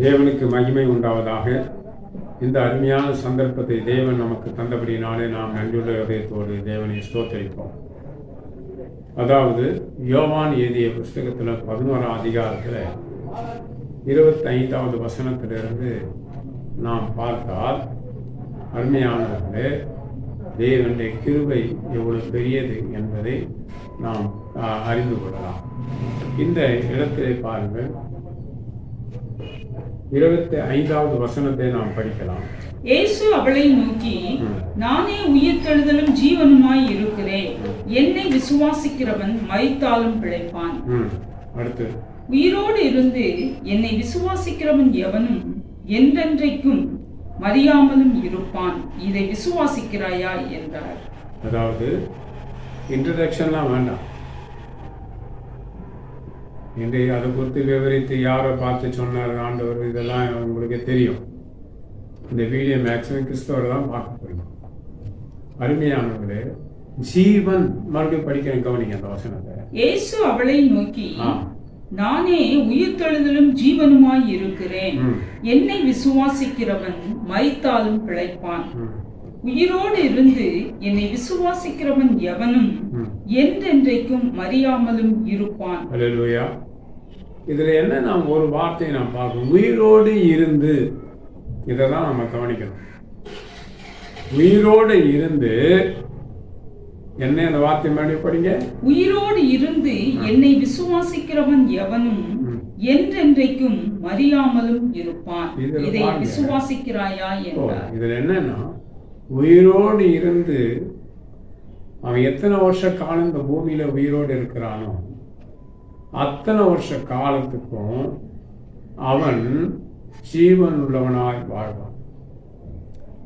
தேவனுக்கு மகிமை உண்டாவதாக. இந்த அருமையான சந்தர்ப்பத்தை தேவன் நமக்கு தந்தபடினாலே நாம் நன்றியுள்ள இதயத்தோடு தேவனை ஸ்தோத்தரிப்போம். அதாவது யோவான் எழுதிய புஸ்தகத்தில் 11ஆம் அதிகாரத்தில் 25வது வசனத்திலிருந்து நாம் பார்த்தால், அருமையானவர்களே, தேவனுடைய கிருபை எவ்வளவு பெரியது என்பதை நாம் அறிந்து கொள்ளலாம். இந்த இடத்திலே பாருங்கள், 25வது வசனத்தை நாம் படிக்கலாம். இயேசு அவளை நோக்கி, நானே உயிர்த்தெழுதலும் ஜீவனுமாய் இருக்கிறேன். என்னை விசுவாசிக்கிறவன் மரித்தாலும் பிழைப்பான். அடுத்து, உயிரோடு இருந்து என்னை விசுவாசிக்கிறவன் எவனும் என்றென்றைக்கும் மறியாமலும் இருப்பான். இதை விசுவாசிக்கிறாயா என்றார். அதாவது இன்ட்ரடக்ஷன்லாம் வேண்டாம். இன்றைக்கு அதை குறித்து விவரித்து யாரை பார்த்து சொன்னார் ஆண்டவர், இதெல்லாம் உங்களுக்கு தெரியும். இந்த வீடியோ மேக்ஸிமம் கிறிஸ்தவர் தான் பார்க்க போறீங்க. அருமையானவர்களே, ஜீவன், மறுபடியும் படிக்கிறேன், கவனிங்க அந்த வசனத்தை. இயேசு அவளை நோக்கி, நானே உயிர்த்தெழுதலும் ஜீவனுமாய் இருக்கிறேன். என்னை விசுவாசிக்கிறவன் மரித்தாலும் பிழைப்பான். உயிரோடு இருந்து என்னை விசுவாசிக்கிறவன் எவனும் என்றென்றைக்கும் மறியாமலும் இருப்பான். அல்லேலூயா. இதுல என்ன, நாம் ஒரு வார்த்தையை நாம் பார்க்கணும். உயிரோடு இருந்து, இதெல்லாம் நம்ம கவனிக்கணும். உயிரோடு இருந்து என்ன, அந்த வார்த்தை மாதிரி படிங்க. உயிரோடு இருந்து என்னை விசுவாசிக்கிறவன் எவனும் என்றென்றைக்கும் மறியாமலும் இருப்பான். இதை விசுவாசிக்கிறாயா என்றார். இதுல என்னன்னா, உயிரோடு இருந்து அவன் எத்தனை வருஷ காலம் இந்த பூமியில உயிரோடு இருக்கிறானோ அத்தனை வருஷ காலத்துக்கும் அவன் ஜீவன் உள்ளவனாய் வாழ்வான்.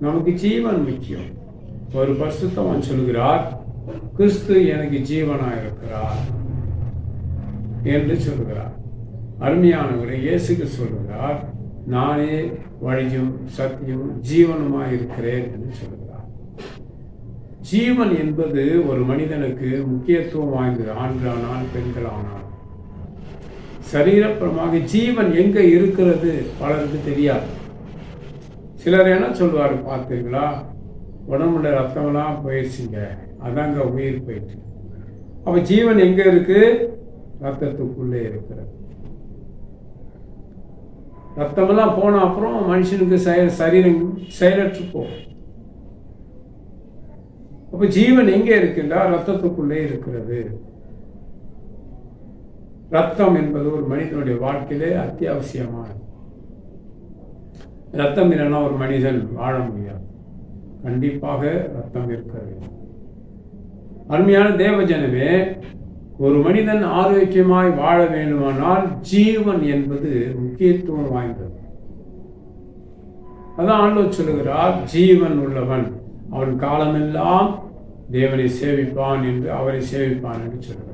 நமக்கு ஜீவன் முக்கியம். ஒரு பரிசுத்தவான் சொல்கிறார், கிறிஸ்து எனக்கு ஜீவனாய் இருக்கிறார் என்று சொல்கிறார். அருமையானவரை, இயேசுக்கு சொல்கிறார், நானே வழியும் சத்தியம் ஜீவனுமாய் இருக்கிறேன் என்று சொல்கிறார். ஜீவன் என்பது ஒரு மனிதனுக்கு முக்கியத்துவம் வாய்ந்தது. ஆண்களானால் பெண்களானால் சரீரப்புறமாக ஜீவன் எங்க இருக்கிறது பலருக்கு தெரியாது. சிலர் என்ன சொல்வாரு, பார்த்தீங்களா, உடம்புல ரத்தமெல்லாம் போயிடுச்சுங்க, அதாங்க உயிர் போயிடுச்சு. அப்ப ஜீவன் எங்க இருக்கு? ரத்தத்துக்குள்ளே இருக்கிறது. ரத்தமெல்லாம் போன அப்புறம் மனுஷனுக்கு சரீரம் செயலற்று போகும். அப்ப ஜீவன் எங்கே இருக்கின்றா? ரத்தத்துக்குள்ளே இருக்கிறது. ரத்தம் என்பது ஒரு மனிதனுடைய வாழ்க்கையிலே அத்தியாவசியமானது. ரத்தம் இல்லைன்னா ஒரு மனிதன் வாழ முடியாது. கண்டிப்பாக ரத்தம் இருக்கிறது. அருமையான தேவஜனமே, ஒரு மனிதன் ஆரோக்கியமாய் வாழ வேண்டுமானால் ஜீவன் என்பது முக்கியத்துவம் வாய்ந்தது. அதான் ஆண்டவர் சொல்லுகிறார், ஜீவன் உள்ளவன் அவன் காலமெல்லாம் தேவனை சேவிப்பான் என்று, அவரை சேவிப்பான் என்று சொல்லுகிறார்.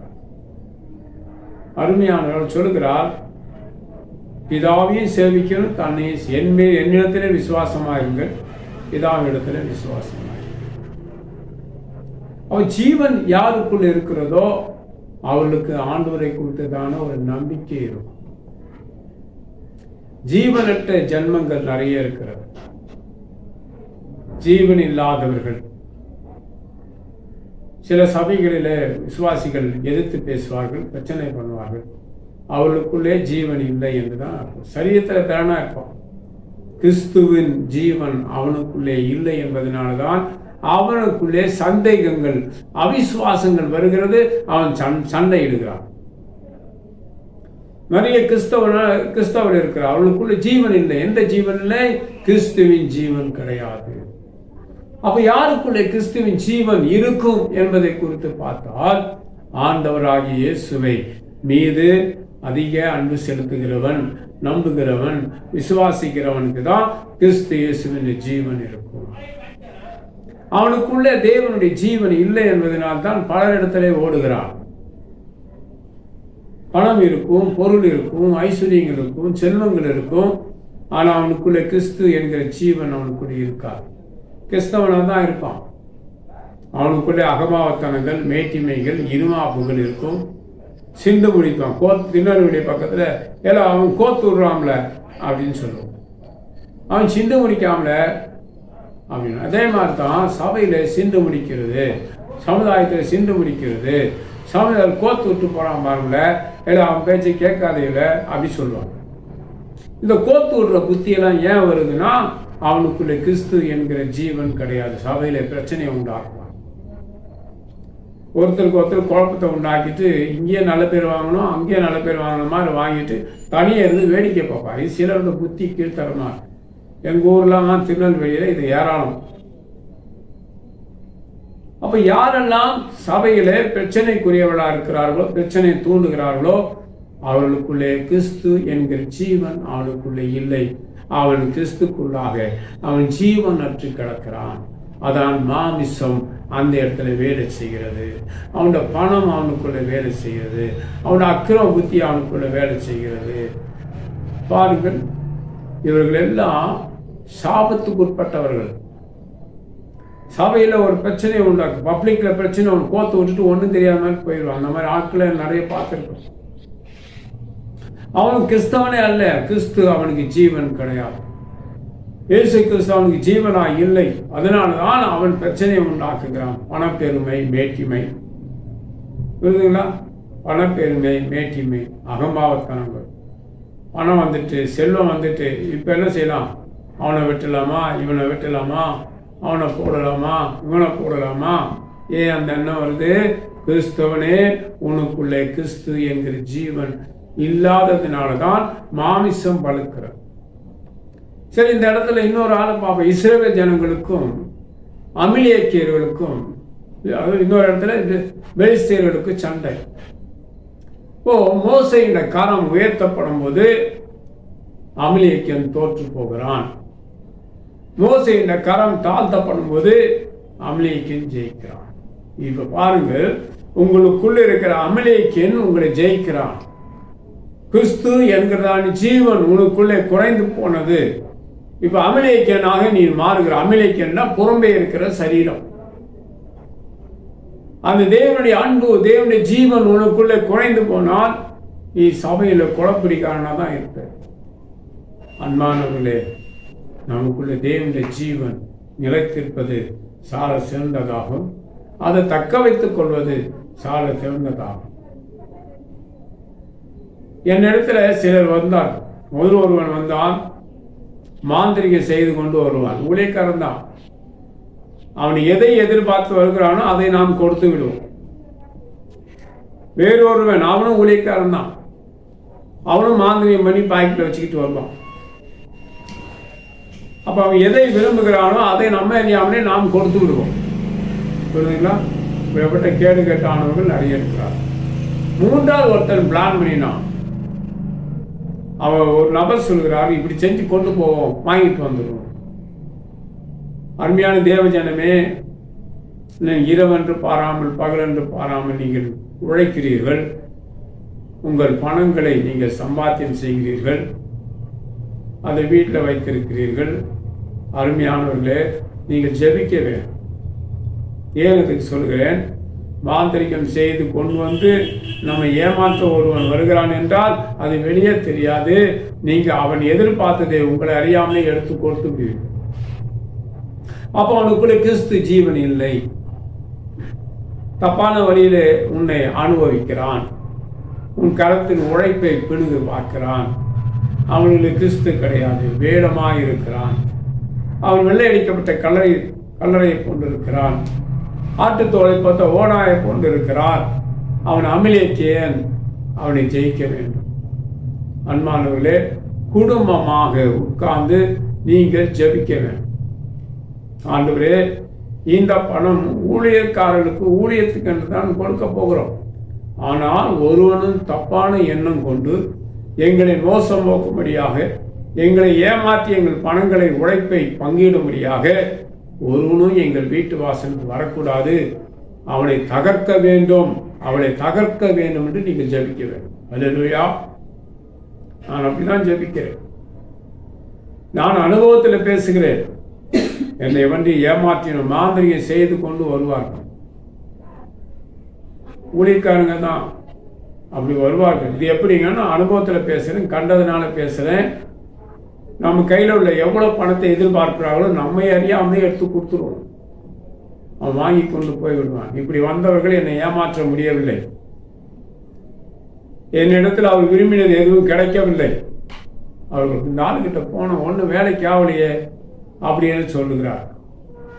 அருமையானவர் சொல்லுகிறார், பிதாவையும் சேவிக்கணும், தன்னை என்னிடத்திலே விசுவாசமாயிருங்கள், பிதாவிடத்திலே விசுவாசமாயிருங்கள். அவன் ஜீவன் யாருக்குள் இருக்கிறதோ அவளுக்கு ஆண்டவரை குறித்ததான ஒரு நம்பிக்கை இருக்கும். ஜீவனற்ற ஜன்மங்கள் நிறைய இருக்கிறது. ஜீவன் இல்லாதவர்கள் சில சபைகளிலே விசுவாசிகள் எதிர்த்து பேசுவார்கள், பிரச்சனை பண்ணுவார்கள். அவளுக்குள்ளே ஜீவன் இல்லை என்றுதான் அர்த்தம். சரீரத்தில் திறனா இருப்பான், கிறிஸ்துவின் ஜீவன் அவனுக்குள்ளே இல்லை என்பதனால்தான் அவனுக்குள்ளே சந்தேகங்கள், அவிசுவாசங்கள் வருகிறது. அவன் சண்டையிடுகிறான். நிறைய கிறிஸ்தவர் இருக்கிறார், அவளுக்குள்ள ஜீவன் இல்லை. எந்த ஜீவன் இல்லை? கிறிஸ்துவின் ஜீவன் கிடையாது. அப்ப யாருக்குள்ளே கிறிஸ்துவின் ஜீவன் இருக்கும் என்பதை குறித்து பார்த்தால், ஆண்டவராகிய இயேசுவை மீது அதிக அன்பு செலுத்துகிறவன், நம்புகிறவன், விசுவாசிக்கிறவனுக்கு தான் கிறிஸ்து இயேசுவின் ஜீவன் இருக்கும். அவனுக்குள்ளே தேவனுடைய ஜீவன் இல்லை என்பதனால் தான் பலரிடத்திலே ஓடுகிறான். பணம் இருக்கும், பொருள் இருக்கும், ஐஸ்வர்யங்கள் இருக்கும், செல்வங்கள் இருக்கும். ஆனால் அவனுக்குள்ளே கிறிஸ்து என்கிற ஜீவன் அவனுக்குள்ளே இருக்காது. கிறிஸ்தவனாக தான் இருப்பான். அவனுக்குள்ளே அகபாவத்தனங்கள், மேட்டிமைகள், இருமாப்புகள் இருக்கும். சிந்து முடிப்பான். திருநெல்வேலி பக்கத்தில் ஏன்னா அவன் கோத்து விடுறான்ல அப்படின்னு சொல்லுவான். அவன் சிந்து முடிக்காமல அப்படின்னு. அதே மாதிரி தான் சபையில் சிந்து முடிக்கிறது, சமுதாயத்தில் சிந்து முடிக்கிறது, சமுதாயம் கோத்து விட்டு போகிறான் பாருங்கள, ஏன்னா அவன் பேச்சு கேட்காதேல அப்படி சொல்லுவாங்க. இந்த கோத்து விடுற புத்தியெல்லாம் ஏன் வருதுன்னா, அவனுக்குள்ள கிறிஸ்து என்கிற ஜீவன் கிடையாது. சபையில் பிரச்சனையை உண்டாக்குவான். ஒருத்தருக்கு ஒருத்தர் குழப்பத்தை உண்டாக்கிட்டு இங்கேயே நல்ல பேர் வாங்கணும், அங்கேயே நல்ல பேர் வாங்கின மாதிரி வாங்கிட்டு தனியாக இருந்து வேடிக்கை பார்ப்பான். இது சிலரோட புத்தி கீழ்த்தரமாக. எங்கள் ஊர்லாம் திருநெல்வேலியில் இது ஏராளம். அப்போ யாரெல்லாம் சபையில் பிரச்சனைக்குரியவர்களாக இருக்கிறார்களோ, பிரச்சனை தூண்டுகிறார்களோ, அவர்களுக்குள்ளே கிறிஸ்து என்கிற ஜீவன் அவனுக்குள்ளே இல்லை. அவன் கிறிஸ்துக்குள்ளாக அவன் ஜீவன் அற்று கிடக்கிறான். அதான் மாமிசம் அந்த இடத்துல வேலை செய்கிறது. அவனோட பணம் அவனுக்குள்ள வேலை செய்கிறது. அவனோட அக்கிரம புத்தி அவனுக்குள்ள வேலை செய்கிறது. பாருங்கள், இவர்கள் எல்லாம் சாபத்துக்கு உட்பட்டவர்கள். சபையில் ஒரு பிரச்சனையை உண்டாக்கு, பப்ளிக்கில் பிரச்சனை அவன் கோத்து விட்டுட்டு ஒன்றும் தெரியாத மாதிரி போயிடுவான். அந்த மாதிரி ஆட்களை நிறைய பார்த்துருக்கோம். அவன் கிறிஸ்தவனே அல்ல, கிறிஸ்து அவனுக்கு ஜீவன் கிடையாது. இயேசு கிறிஸ்து அவனுக்கு ஜீவனா இல்லை. அதனால தான் அவன் பிரச்சனையை உண்டாக்குகிறான். பணப்பெருமை, மேட்டிமை, புரியுதுங்களா? பணப்பெருமை, மேட்டிமை, அகம்பாவத்தனங்கள். பணம் வந்துட்டு, செல்வம் வந்துட்டு, இப்போ என்ன செய்யலாம்? அவனை வெட்டலாமா, இவனை வெட்டலாமா, அவனை போடலாமா, இவனை போடலாமா? ஏன் அந்த எண்ணம் வருது? கிறிஸ்தவனே உனக்குள்ளே கிறிஸ்து என்கிற ஜீவன் இல்லாததுனால தான் மாமிசம் பழுக்கிறது. சரி, இந்த இடத்துல இன்னொரு ஆளை பார்ப்போம். இஸ்ரவேல் ஜனங்களுக்கும் அமிலேக்கியர்களுக்கும், இன்னொரு இடத்துல பெலிஸ்தேயர்களுக்கும் சண்டை. இப்போ மோசேயின் கரம் உயர்த்தப்படும் போது அமிலேக்கியன் தோற்று போகிறான். மோசேயின் கரம் தாழ்த்தப்படும் போது அமிலேக்கியன் ஜெயிக்கிறான். இப்ப பாருங்க, உங்களுக்குள்ள இருக்கிற அமிலேக்கியன் உங்களை ஜெயிக்கிறான். கிறிஸ்து என்கிறதான ஜீவன் உனக்குள்ளே குறைந்து போனது. இப்ப அமிலேக்கியனாக நீ மாறுகிற. அமிலேக்கியன்னா புறம்பே இருக்கிற சரீரம். அந்த தேவனுடைய அன்பு, தேவனுடைய ஜீவன் உனக்குள்ளே குறைந்து போனால் நீ சபையில குழப்படிக்காரனா தான் இருப்ப. அன்பானவர்களே, நமக்குள்ள தேவனுடைய ஜீவன் நிலைத்திருப்பது சால சிறந்ததாகும். அதை தக்க வைத்துக் கொள்வது சால சிறந்ததாகும். என்னிடத்துல சிலர் வந்தார். ஒருவன் வந்தான், மாந்திரிகை செய்து கொண்டு வருவான். ஊழியக்காரன் தான். அவன் எதை எதிர்பார்த்து வருகிறானோ அதை நாம் கொடுத்து விடுவோம். வேறொருவன், அவனும் ஊழியக்காரன் தான். அவனும் மாந்திரிகம் பண்ணி பாக்கெட்ல வச்சுக்கிட்டு வருவான். அப்ப அவன் எதை விரும்புகிறானோ அதை நம்ம அறியாமலே நாம் கொடுத்து விடுவோம். புரியுதுங்களா? இப்படிப்பட்ட கேடு கேட்டானவர்கள் நிறைய இருக்கிறார். மூன்றாவது ஒருத்தர் பிளான் பண்ணினான். அவன் ஒரு நபர் சொல்கிறார், இப்படி செஞ்சு கொண்டு போவோம், வாங்கிட்டு வந்துடுவோம். அருமையான தேவஜனமே, இரவென்று பாராமல் பகலென்று பாராமல் நீங்கள் உழைக்கிறீர்கள். உங்கள் பணங்களை நீங்கள் சம்பாத்தியம் செய்கிறீர்கள். அதை வீட்டில் வைத்திருக்கிறீர்கள். அருமையானவர்களே, நீங்கள் ஜெபிக்க வேண்டும். ஏன் இதுக்கு சொல்கிறேன்? மாந்திரிகம் செய்து கொண்டு வந்து நம்ம ஏமாற்ற ஒருவன் வருகிறான் என்றால் அது வெளியே தெரியாது. நீங்க அவன் எதிர்பார்த்ததை உங்களை அறியாமலே எடுத்து கொடுத்து விடுவீர்கள். அப்போ அவனுக்குள்ளே கிறிஸ்து ஜீவன் இல்லை. தப்பான வழியிலே உன்னை அனுபவிக்கிறான். உன் கரத்தின் உழைப்பை பிடுங்கு பார்க்கிறான். அவனுக்கு கிறிஸ்து கிடையாது, வேடமாக இருக்கிறான். அவன் வெள்ளையடிக்கப்பட்ட கல்லறையை கொண்டிருக்கிறான். ஆட்டுத்தோலை பார்த்த ஓனாயை கொண்டிருக்கிறான். அவன் அமிலேக்கியன். அவனை ஜெயிக்க வேண்டும். அன்பானவர்களே, குடும்பமாக உட்கார்ந்து நீங்கள் ஜெபிக்க வேண்டும். ஆண்டவரே, இந்த பணம் ஊழியக்காரர்களுக்கு ஊழியத்துக்கு என்று தான் கொடுக்க போகிறோம். ஆனால் ஒருவனும் தப்பான எண்ணம் கொண்டு எங்களை மோசம் போக்கும்படியாக, எங்களை ஏமாற்றி எங்கள் பணங்களை உழைப்பை பங்கிடும்படியாக ஒருவனும் எங்கள் வீட்டு வாசலுக்கு வரக்கூடாது. அவனை தகர்க்க வேண்டும், அவளை தகர்க்க வேண்டும் என்று நீங்கள் ஜெபிக்க வேண்டும். அல்லேலூயா. நான் அப்படிதான் ஜெபிக்கிறேன். நான் அனுபவத்தில் பேசுகிறேன். என்னை வந்து ஏமாற்றின மாந்திரியை செய்து கொண்டு வருவார்கள். ஊழியக்காரங்க தான். அப்படி வருவார்கள். இது எப்படிங்கன்னா, அனுபவத்தில் பேசுகிறேன், கண்டதுனால பேசுகிறேன். நம்ம கையில் உள்ள எவ்வளோ பணத்தை எதிர்பார்க்கிறார்களோ நம்மை அறியாமலே எடுத்து கொடுத்துருவோம். அவன் வாங்கி கொண்டு போய் விடுவான். இப்படி வந்தவர்கள் என்னை ஏமாற்ற முடியவில்லை. என்னிடத்தில் அவர் விரும்பினது எதுவும் கிடைக்கவில்லை. அவர்களுக்கு இந்த ஆளுகிட்ட போன ஒன்றும் வேலைக்கு ஆகலையே அப்படின்னு சொல்லுகிறார்.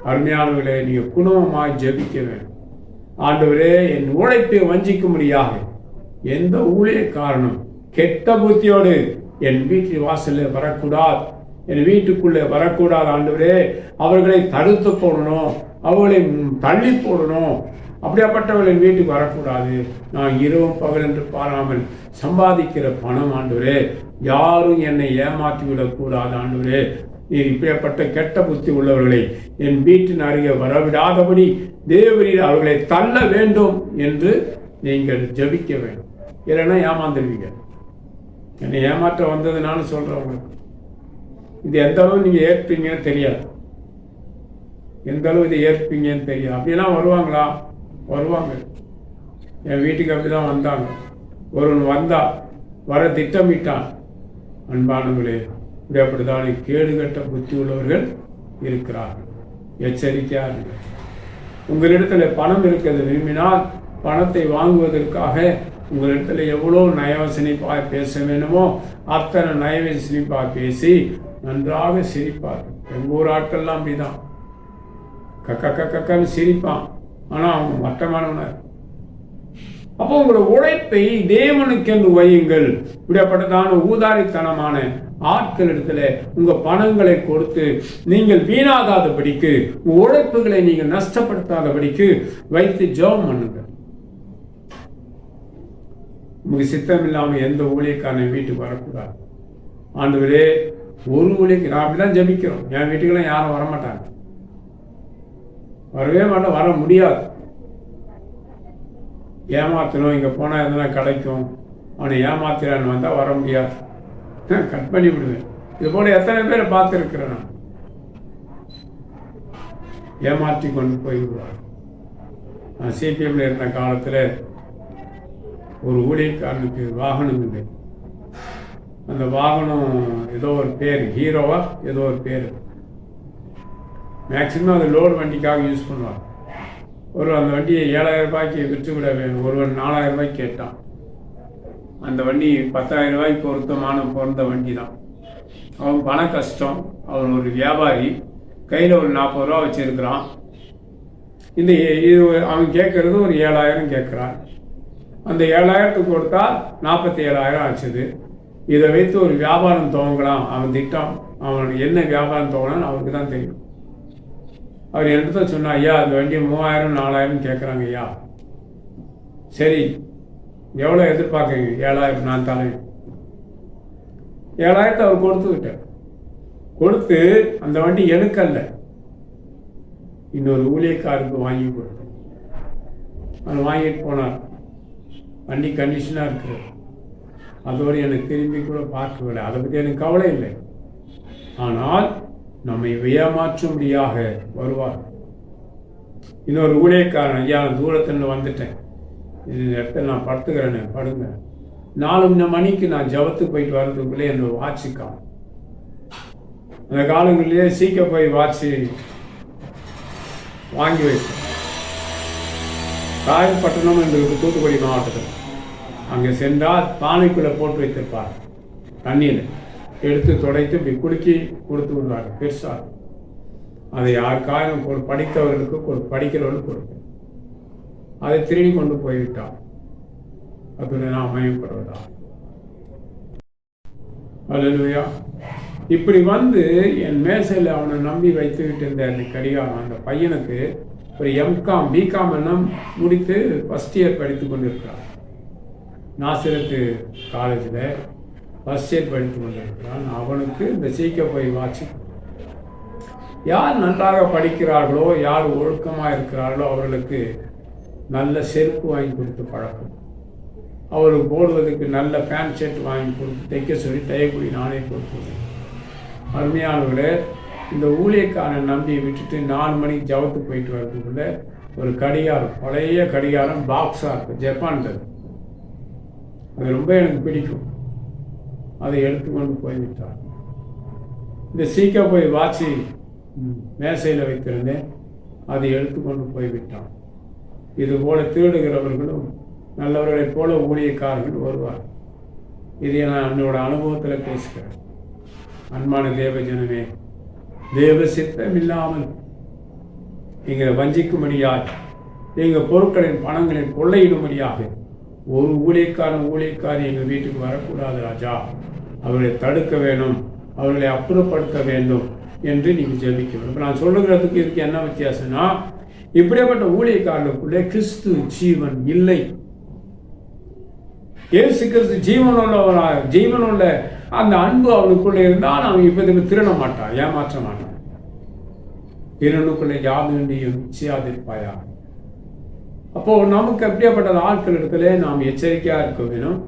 அருமையானவர்களே, நீங்கள் குடும்பமாக ஜெபிக்க வேண்டும். ஆண்டவரே, என் உழைப்பை வஞ்சிக்கும்படியாக எந்த ஊழியக்காரனும் கெட்ட புத்தியோடு என் வீட்டு வாசலில் வரக்கூடாது, என் வீட்டுக்குள்ளே வரக்கூடாது. ஆண்டவரே, அவர்களை தடுத்து போடணும், அவர்களை தள்ளி போடணும். அப்படியாப்பட்டவர்கள் வீட்டுக்கு வரக்கூடாது. நான் இரவும் பகல் என்று பாராமல் சம்பாதிக்கிற பணம் ஆண்டவரே, யாரும் என்னை ஏமாற்றி விடக்கூடாது. ஆண்டவரே, நீர் இப்படிப்பட்ட கெட்ட புத்தி உள்ளவர்களை என் வீட்டின் அருகே வரவிடாதபடி தேவரீர் அவர்களை தள்ள வேண்டும் என்று நீங்கள் ஜபிக்க வேண்டும். இல்லைன்னா ஏமாந்துருவீங்க. என்னை ஏமாற்ற வந்ததுனால சொல்கிறவங்களுக்கு இது எந்த அளவு நீங்கள் ஏற்பீங்கன்னு தெரியாது. எந்த அளவு இதை ஏற்பீங்கன்னு தெரியாது. அப்படிலாம் வருவாங்களா? வருவாங்க. என் வீட்டுக்கு அப்படி தான் வந்தாங்க. ஒருவன் வர திட்டமிட்டான். அன்பானவர்களே, இப்படி அப்படித்தான் கேடுகட்ட புத்தி உள்ளவர்கள் இருக்கிறார்கள். எச்சரிக்கையாக உங்களிடத்தில் பணம் இருக்கிறது விரும்பினால் பணத்தை வாங்குவதற்காக உங்களிடத்தில் எவ்வளோ நயவசனிப்பாக பேச வேணுமோ அத்தனை நயவசனிப்பாக பேசி நன்றாக சிரிப்பார். எங்கள் ஊர் ஆட்கள்லாம் அப்படிதான் கக்கன்னு சிரிப்பான். ஆனால் அவங்க மட்டமானவனார். அப்போ உங்களோட உழைப்பை தேவனுக்கென்று வையுங்கள். இப்படிப்பட்டதான ஊதாரித்தனமான ஆட்களிடத்துல உங்க பணங்களை கொடுத்து நீங்கள் வீணாகாதபடிக்கு, உங்க உழைப்புகளை நீங்கள் நஷ்டப்படுத்தாதபடிக்கு வைத்து ஜெபம் பண்ணுங்க. உங்களுக்கு சித்தம் இல்லாமல் எந்த ஊழியக்காரன் வீட்டுக்கு வரக்கூடாது. ஆண்டவரே, ஒரு ஊழியக்கு நான் அப்படிதான் ஜபிக்கிறோம். என் வீட்டுக்கெல்லாம் யாரும் வரமாட்டாங்க, வரவே மாட்டோம், வர முடியாது. ஏமாத்தணும், இங்கே போனால் எதனா கிடைக்கும், அவனை ஏமாத்திரான்னு வந்தால் வர முடியாது, கட் பண்ணி விடுவேன். இது போல எத்தனை பேரை பார்த்துருக்கிறேன் நான். ஏமாற்றி கொண்டு போய் விடுவார். நான் சிபிஎம்ல இருந்த காலத்தில் ஒரு ஊழியக்காரனுக்கு வாகனம் இல்லை. அந்த வாகனம் ஏதோ ஒரு பேர், ஹீரோவா ஏதோ ஒரு பேர். மேக்சிமம் அது லோடு வண்டிக்காக யூஸ் பண்ணுவார். அந்த வண்டியை 7000 ரூபாய்க்கு விற்று விட வேணும். ஒருவன் 4000 ரூபாய்க்கு கேட்டான். அந்த வண்டி 10,000 ரூபாய்க்கு பொருந்த வண்டி தான். அவன் பண கஷ்டம். அவன் ஒரு வியாபாரி, கையில் ஒரு 40 ரூபா வச்சிருக்கிறான். இது அவன் கேட்கறது ஒரு 7000 கேட்குறான். அந்த 7000த்துக்கு கொடுத்தா 47,000 ஆச்சுது. இதை வைத்து ஒரு வியாபாரம் துவங்கலாம். அவன் திட்டம், அவனுக்கு என்ன வியாபாரம் துவங்கலான்னு அவனுக்கு தான் தெரியும். அவர் என்கிட்ட சொன்னா, ஐயா அந்த வண்டியை 3000 4000 கேட்குறாங்க ஐயா. சரி, எவ்வளோ எதிர்பார்க்குறீங்க? 7000 நான் தரேன். 7000 அவர் கொடுத்துக்கிட்டார். கொடுத்து அந்த வண்டி எனக்கல்ல, இன்னொரு ஊழியக்காருக்கு வாங்கி கொடுத்தேன். அவர் வாங்கிட்டு போனார். வண்டி கண்டிஷனாக இருக்குது. அதோடு எனக்கு திரும்பி கூட பார்க்கவில்லை. அதை பற்றி எனக்கு கவலை இல்லை. ஆனால் நம்மை ஏமாற்றும்படியாக வருவார். இன்னொரு ஊழியக்காரன், ஐயா நான் தூரத்தில் வந்துட்டேன், இந்த இடத்துல நான் படுத்துக்கிறேன், படுங்க. 4 மணிக்கு நான் ஜபத்துக்கு போயிட்டு வர்றதுக்குள்ளே என்னோட வாட்சிக்கான். அந்த காலங்களிலே சீக்கிரம் போய் வாட்சி வாங்கி வைத்தேன். காயல்பட்டணம் என்று தூத்துக்குடி மாவட்டத்தில். அங்கே சென்றால் பானைக்குள்ளே போட்டு வைத்திருப்பார். தண்ணியில் எடுத்து துடைத்து இப்படி குலுக்கி கொடுத்து விடுவார். பெருசாக அதை யாருக்காயும் படித்தவர்களுக்கு படிக்கிறவர்களுக்கு கொடுப்பேன். அதை திருடி கொண்டு போய்விட்டார். அப்படி நான் மயப்படுவதா? அல்லேலூயா. இப்படி வந்து என் மேசையில் அவனை நம்பி வைத்து விட்டு இருந்த அந்த கடிகாரம், அந்த பையனுக்கு ஒரு எம்காம் பிகாம் எல்லாம் முடித்து ஃபஸ்ட் இயர் படித்து கொண்டிருக்கிறார். நாசிரத்து காலேஜில் ஃபஸ்ட் இயர் படித்து கொண்டிருக்கிறான். அவனுக்கு இந்த சீக்கிர போய் வாட்சி, யார் நன்றாக படிக்கிறார்களோ, யார் ஒழுக்கமாக இருக்கிறார்களோ அவர்களுக்கு நல்ல செருப்பு வாங்கி கொடுத்து பழக்கம். அவருக்கு போடுவதற்கு நல்ல பேண்ட் ஷர்ட் வாங்கி கொடுத்து தைக்க சொல்லி தையக்கூடி நானே கொடுத்துருவேன். அருமையானவர்களே, இந்த ஊழியக்காரனை நம்பி விட்டுட்டு 4 மணிக்கு ஜபத்துக்கு போயிட்டு வரதுக்குள்ள ஒரு கடிகாரம், பழைய கடிகாரம் பாக்ஸாக இருக்குது, ஜப்பான்ல. அது ரொம்ப எனக்கு பிடிக்கும். அதை எடுத்துக்கொண்டு போய்விட்டார். இந்த சீக்கிரம் போய் வாட்சி மேசையில் வைத்திருந்தேன், அதை எடுத்துக்கொண்டு போய்விட்டான். இதுபோல திருடுகிறவர்களும் நல்லவர்களைப் போல ஊழியக்காரர்கள் வருவார். இதை நான் என்னோட அனுபவத்தில் பேசுகிறேன். அன்பான தேவ ஜனமே, தேவ சித்தம் இல்லாமல் எங்களை வஞ்சிக்கும்படியாக, எங்கள் பொருட்களின் பணங்களின் கொள்ளையிடும்படியாக ஒரு ஊழியக்காரி எங்கள் வீட்டுக்கு வரக்கூடாது ராஜா. அவர்களை தடுக்க வேண்டும், அவர்களை அப்புறப்படுத்த வேண்டும் என்று நீங்கள் ஜெபிக்க வேண்டும். இப்போ நான் சொல்லுகிறதுக்கு இதுக்கு என்ன வித்தியாசம்னா, இப்படிப்பட்ட ஊழியக்காரர்களுக்குள்ளே கிறிஸ்து ஜீவன் இல்லை. இயேசு கிறிஸ்து ஜீவனுள்ள அந்த அன்பு அவனுக்குள்ளே இருந்தால் அவன் இப்போதுக்கு திருட மாட்டான், ஏமாற்ற மாட்டான். திருடனுக்குள்ளே யாதொன்றையும் செய்யாதிருப்பாயா. அப்போ நமக்கு அப்படியேப்பட்ட ஆட்கள் இடத்துல நாம் எச்சரிக்கையாக இருக்க வேணும்.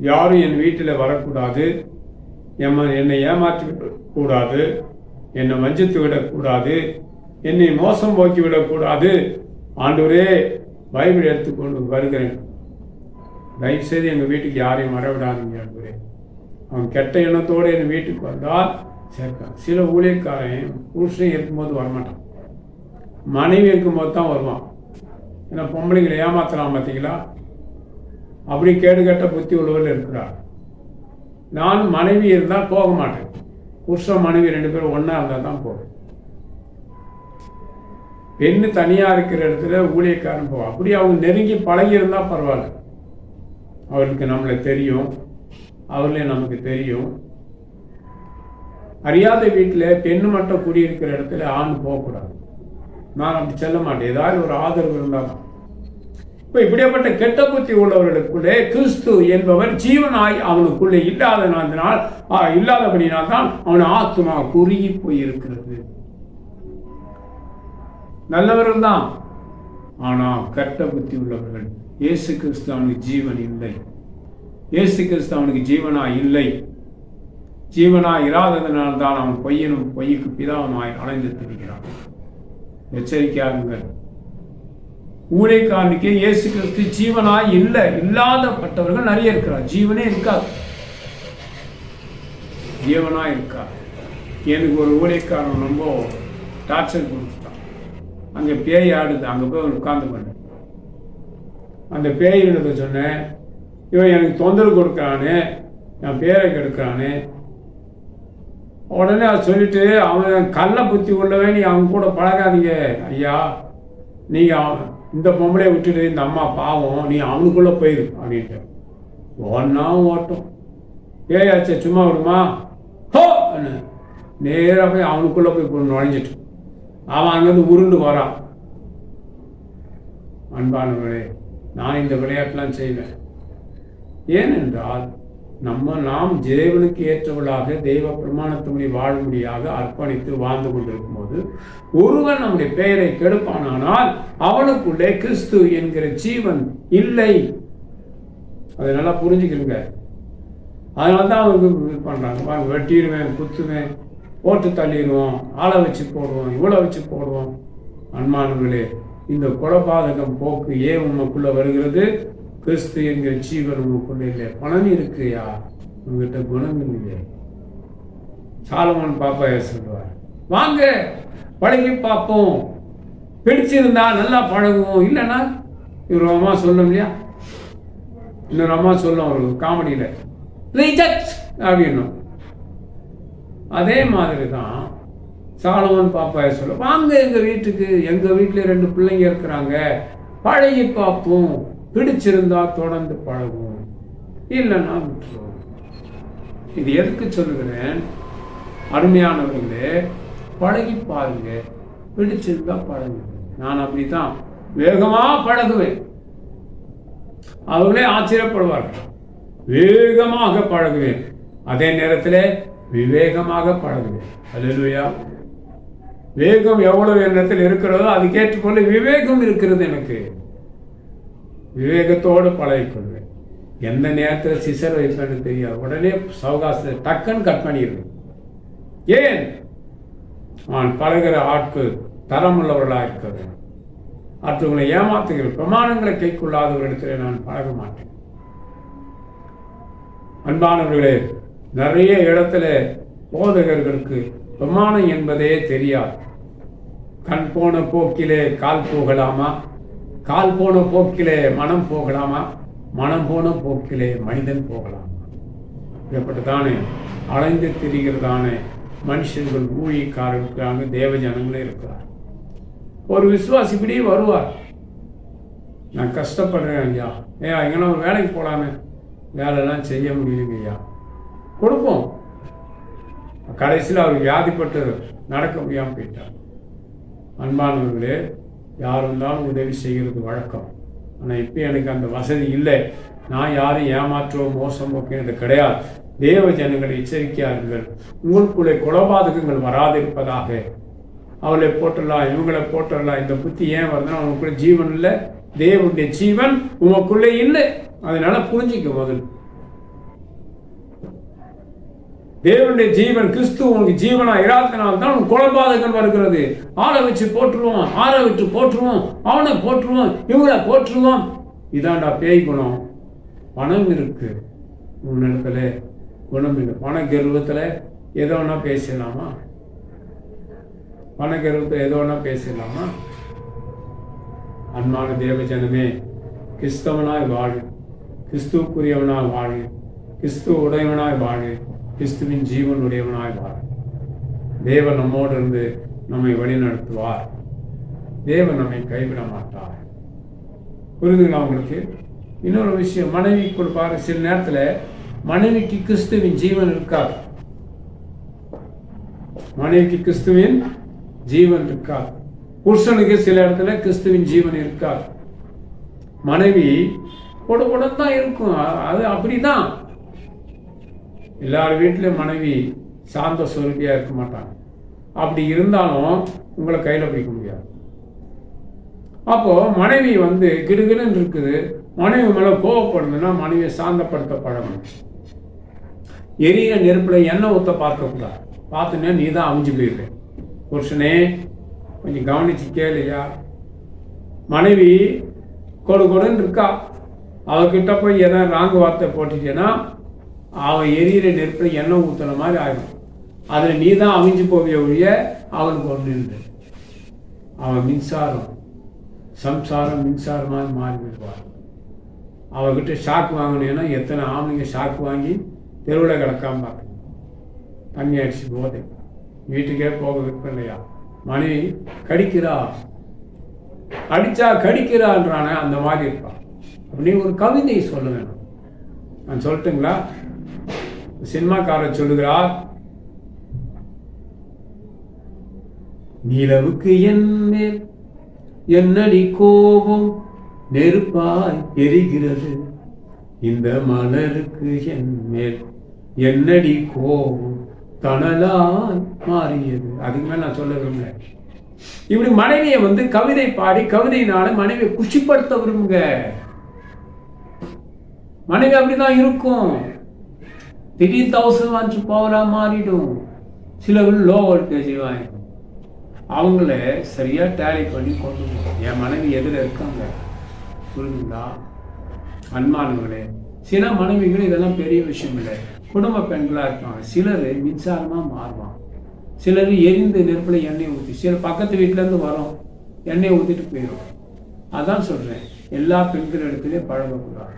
யாரும் என் வீட்டில் வரக்கூடாது, என்னை ஏமாற்றி விடக்கூடாது, என்னை வஞ்சித்து விடக்கூடாது, என்னை மோசம் போக்கி விடக்கூடாது. ஆண்டவரே, பைபிள் எடுத்துக்கொண்டு வருகிறேன், தயவுசெய்து எங்கள் வீட்டுக்கு யாரையும் வரவிடாதீங்க ஆண்டவரே. அவன் கெட்ட எண்ணத்தோடு என் வீட்டுக்கு வந்தால் சேர்க்கான். சில ஊழியக்காரன் புருஷன் இருக்கும்போது வரமாட்டான், மனைவி இருக்கும்போது தான் வருவான். ஏன்னா பொம்பளைங்களை ஏமாத்தலாம் பார்த்தீங்களா? அப்படி கேடுகட்ட புத்தி உள்ளவர்கள் இருக்கிறார். நான் மனைவி இருந்தால் போக மாட்டேன். புருஷன் மனைவி 2 பேரும் ஒன்றா இருந்தால் தான் போவேன். பெண்ணு தனியாக இருக்கிற இடத்துல ஊழியக்காரன் போவோம். அப்படி அவங்க நெருங்கி பழகி இருந்தால் பரவாயில்ல. அவருக்கு நம்மளை தெரியும், அவர்களே நமக்கு தெரியும். அறியாத வீட்டில் பெண்ணு மட்டும் குடியிருக்கிற இடத்துல ஆண் போகக்கூடாது. நான் அப்படி செல்ல மாட்டேன். ஏதாவது ஒரு ஆதரவு இருந்தால் தான். இப்போ இப்படியாப்பட்ட கெட்ட புத்தி உள்ளவர்களுக்குள்ளே கிறிஸ்து என்பவர் ஜீவனாய் அவனுக்குள்ளே இல்லாதபடினால் தான் அவன் ஆத்மா குறுகி போயிருக்கிறது. நல்லவர்கள் தான், ஆனால் கெட்ட புத்தி உள்ளவர்கள். இயேசு கிறிஸ்து அவனுக்கு ஜீவன் இல்லை. இயேசு கிறிஸ்து அவனுக்கு ஜீவனாய் இல்லை. ஜீவனாய் இராததனால் தான் அவன் பொய்யுக்கு பிதாவுமாய் அலைந்து திரிகிறான். எச்சரிக்கையாகுங்கள். ஊழியக்காரனுக்கு இயேசு கிறிஸ்து ஜீவனாய் இல்லை. இல்லாதப்பட்டவர்கள் நிறைய இருக்கிறார். ஜீவனே இருக்காது, ஜீவனாய் இருக்காது. எனக்கு ஒரு ஊழியக்காரன் ரொம்ப டார்ச்சர் கொடுத்துட்டான். அங்கே பேய் ஆடுது, அங்கே போய் உட்கார்ந்து பண்ண. அந்த பேயினத்தை சொன்னேன், இவன் எனக்கு தொந்தரவு கொடுக்குறானே, என் பேரை கெடுக்கிறானே. உடனே அதை சொல்லிட்டு, அவன் கள்ள புத்தி உள்ளவன், நீ அவன் கூட பழகாதீங்க ஐயா, நீங்கள் இந்த பொம்பளையை விட்டுட்டு, இந்த அம்மா பாவம், நீ அவனுக்குள்ளே போயிரு அப்படின்ட்டு. ஒன்றா ஓட்டும். பேயாச்சே சும்மா விடுமா? ஹோ நேராக போய் அவனுக்குள்ளே போய் நுழைஞ்சிட்டு அவன் அங்கேருந்து உருண்டு வரான். அன்பானவர்களே, நான் இந்த விளையாட்டுலாம் செய்வேன். ஏனென்றால் நாம் தேவனுக்கு ஏற்றவர்களாக தெய்வ பிரமாணத்தின்படி வாழும்படியாக அர்ப்பணித்து வாழ்ந்து கொண்டிருக்கும் போது ஒருவன் நம்முடைய பெயரை கெடுப்பானால் அவனுக்குள்ளே கிறிஸ்து என்கிற ஜீவன் இல்லை. அதை நல்லா புரிஞ்சுக்கிறீங்க. அதனால தான் அவங்க பண்றாங்க. வெட்டிடுவேன், குத்துவேன், போட்டு தள்ளிடுவோம், ஆளை வச்சு போடுவோம், இவ்வளோ வச்சு போடுவோம். அன்பானவர்களே, இந்த கொலைபாதகம் போக்கு ஏன் உங்களுக்குள்ள வருகிறது? கிறிஸ்து என்கிற ஜீவன் உங்களுக்குள்ள இல்லை. பணம் இருக்குயா, உங்ககிட்ட குணம் இல்லையே. சாலமோன் பாப்பா சொல்லுவார், வாங்க பழகி பார்ப்போம், பிடிச்சிருந்தா நல்லா பழகுவோம், இல்லைன்னா இவர் அம்மா சொல்லும் இல்லையா, இன்னொரு அம்மா சொல்லும் ஒரு காமெடியில், ரிஜெக்ட் அப்படின்னும். அதே மாதிரி தான் சாலமோன் பாப்பாய சொல்ல, வாங்க எங்கள் வீட்டுக்கு, எங்கள் வீட்டில் 2 பிள்ளைங்க இருக்கிறாங்க, பழகி பார்ப்போம், பிடிச்சிருந்தா தொடர்ந்து பழகுவோம், இல்லைன்னா விட்டுருவோம். இது எதுக்கு சொல்லுகிறேன்? அருமையானவர்களே, பழகி பாருங்க, பிடிச்சிருந்தா பழகுங்க. நான் அப்படித்தான் வேகமாக பழகுவேன். அவர்களே ஆச்சரியப்படுவார்கள். வேகமாக பழகுவேன், அதே நேரத்தில் விவேகமாக பழகுவேன். அல்லேலூயா. வேகம் எவ்வளவு எண்ணத்தில் இருக்கிறதோ அதுக்கேற்றுக்கொண்டு விவேகம் இருக்கிறது. எனக்கு விவேகத்தோடு பழகிக்கொள்வேன். எந்த நேரத்தில் சிசர் வைப்பேன்னு தெரியாது. உடனே சவகாசத்தை டக்குன்னு கட் பண்ணிடுவேன். ஏன்? நான் பழகிற ஆட்கள் தரமுள்ளவர்களாக இருக்க வேண்டும். மற்றவங்களை ஏமாத்துகிற பிரமாணங்களை கைக்கொள்ளாதவரிடத்தில் நான் பழக மாட்டேன். அன்பானவர்களே, நிறைய இடத்துல போதகர்களுக்கு பிரமாணம் என்பதே தெரியாது. கண் போன போக்கிலே கால் போகலாமா, கால் போன போக்கிலே மனம் போகலாமா, மனம் போன போக்கிலே மனிதன் போகலாமா? இப்படித்தானே அலைந்து திரிகிறதான மனுஷர்கள், ஊழியக்காரர்களுக்காக தேவ ஜனங்களே இருக்கிறார். ஒரு விசுவாசி இப்படியே வருவார், நான் கஷ்டப்படுறேன் ஐயா, எங்கன்னா ஒரு வேலைக்கு போகலாமே, வேலைலாம் செய்ய முடியலைங்க ஐயா, கொடுப்போம். கடைசியில் அவர் வியாதிப்பட்டு நடக்க முடியாமல் போயிட்டார். அன்பானவர்களே, யார் இருந்தாலும் உதவி செய்கிறது வழக்கம். ஆனால் இப்போ எனக்கு அந்த வசதி இல்லை, நான் யாரும் ஏமாற்றோ மோசம் போக்குறது கிடையாது. தேவ ஜனங்களை எச்சரிக்கையார்கள், உங்களுக்குள்ளே கொலபாதகங்கள் வராதிருப்பதாக. அவளை போட்டுடலாம், இவங்களை போட்டுடலாம், இந்த புத்தி ஏன் வருதுன்னா உங்களுக்குள்ள ஜீவன் இல்லை, தேவனுடைய ஜீவன் உங்களுக்குள்ளே இல்லை. அதனால புரிஞ்சிக்க முதல், தேவனுடைய ஜீவன் கிறிஸ்து உங்களுக்கு ஜீவனா இராதனால்தான் உன் கொலபாதகன் வருகிறது. ஆளை வச்சு போட்டுருவோம், ஆளை விட்டு போட்டுருவோம், அவனை போட்டுருவோம், இவங்களை போட்டுருவோம். இதாண்டா பேய் குணம். பணம் இருக்கு உன்னிடத்துல, குணம் இல்லை. பண கர்வத்தில் ஏதோ ஒன்றா பேசலாமா? பண கர்வத்தில் ஏதோ ஒன்றா பேசலாமா? அன்பான தேவஜனமே, கிறிஸ்தவனாய் வாழு, கிறிஸ்துவுக்குரியவனாய் வாழு, கிறிஸ்துவ உடையவனாய் வாழு, கிறிஸ்துவின் ஜீவன் உடையவனாய் வாழு. தேவன் நம்மோடு இருந்து நம்மை வழிநடத்துவார். தேவன் நம்மை கைவிட மாட்டார். புரிதுங்களா உங்களுக்கு? இன்னொரு விஷயம், மனைவி கொடுப்பாரு. சில நேரத்தில் மனைவிக்கு கிறிஸ்துவின் ஜீவன் இருக்காது, மனைவிக்கு கிறிஸ்துவின் ஜீவன் இருக்காது. புருஷனுக்கு சில இடத்துல கிறிஸ்துவின் ஜீவன் இருக்காது. மனைவி தான் இருக்கும், அது அப்படிதான். எல்லார் வீட்டிலும் மனைவி சாந்த சொருபியா இருக்க மாட்டாங்க. அப்படி இருந்தாலும் உங்களை கையில பிடிக்க முடியாது. அப்போ மனைவி கிடுகிடுன்னு இருக்குது, மனைவி மேல கோவப்படுதுன்னா மனைவியை சாந்தப்படுத்த பழகணும். எரிய நெருப்புல எண்ணெய் ஊற்ற பார்க்கக்கூடாது. பார்த்துன்னா நீ தான் அவிஞ்சு போயிடுற. புருஷனே கொஞ்சம் கவனிச்சு கேளுயா. மனைவி கொடுன்னு இருக்கா, அவகிட்ட போய் எதாவது ராங்கு வார்த்தை போட்டுட்டேன்னா அவன் எரியிற நெருப்புல எண்ணெய் ஊற்றுன மாதிரி ஆகிடும். அதில் நீ தான் அவிஞ்சு போவிய ஒழிய அவனுக்கு ஒன்று இல்லை. அவன் சம்சாரம் மின்சாரமாக மாறி விடுவார். அவகிட்ட ஷாக் வாங்கினேன்னா எத்தனை ஆம்பளைங்க ஷாக் வாங்கி தெருவில் கிடக்காம பார்க்கணும். தண்ணி அடிச்சு போதே வீட்டுக்கே போக விற்பனையா. மனைவி கடிக்கிறா, அடிச்சா கடிக்கிறான்றான அந்த மாதிரி இருப்பான். அப்படி ஒரு கவிதை சொல்ல வேணும். நான் சொல்லட்டுங்களா? சினிமாக்காரர் சொல்லுகிறார், நிலவுக்கு என் மேல் என்னடி கோபம் நெருப்பாய் எரிகிறது, இந்த மலருக்கு என் மேல் என்னடி கோபம் தணலாய் மாறியது. அதுக்கு மேல நான் சொல்ல விரும்பல. இப்படி மனைவியை கவிதை பாடி கவிதையினால மனைவியை குஷிப்படுத்த விரும்புங்க. மனைவி அப்படிதான் இருக்கும். திடீர் 1000 வாட்ஸ் பவரா மாறிடும். சிலர்கள் லோ வோல்டேஜ் வாங்கிடும். அவங்கள சரியா டேலி பண்ணி கொண்டு போகும். என் மனைவி எதில் இருக்காங்க, புரியுதுங்களா? அன்பானவர்களே, சில மனைவிகள் இதெல்லாம் பெரிய விஷயம் இல்லை, குடும்ப பெண்களா இருப்பாங்க. சிலர் மின்சாரமா மாறுவாங்க, சிலர் எரிந்து நெருப்புல எண்ணெய் ஊற்றி, சில பக்கத்து வீட்டுல இருந்து வரும் எண்ணெய் ஊற்றிட்டு போயிடும். அதான் சொல்றேன், எல்லா பெண்கள் இடத்துலயே பழகக்கூடாது.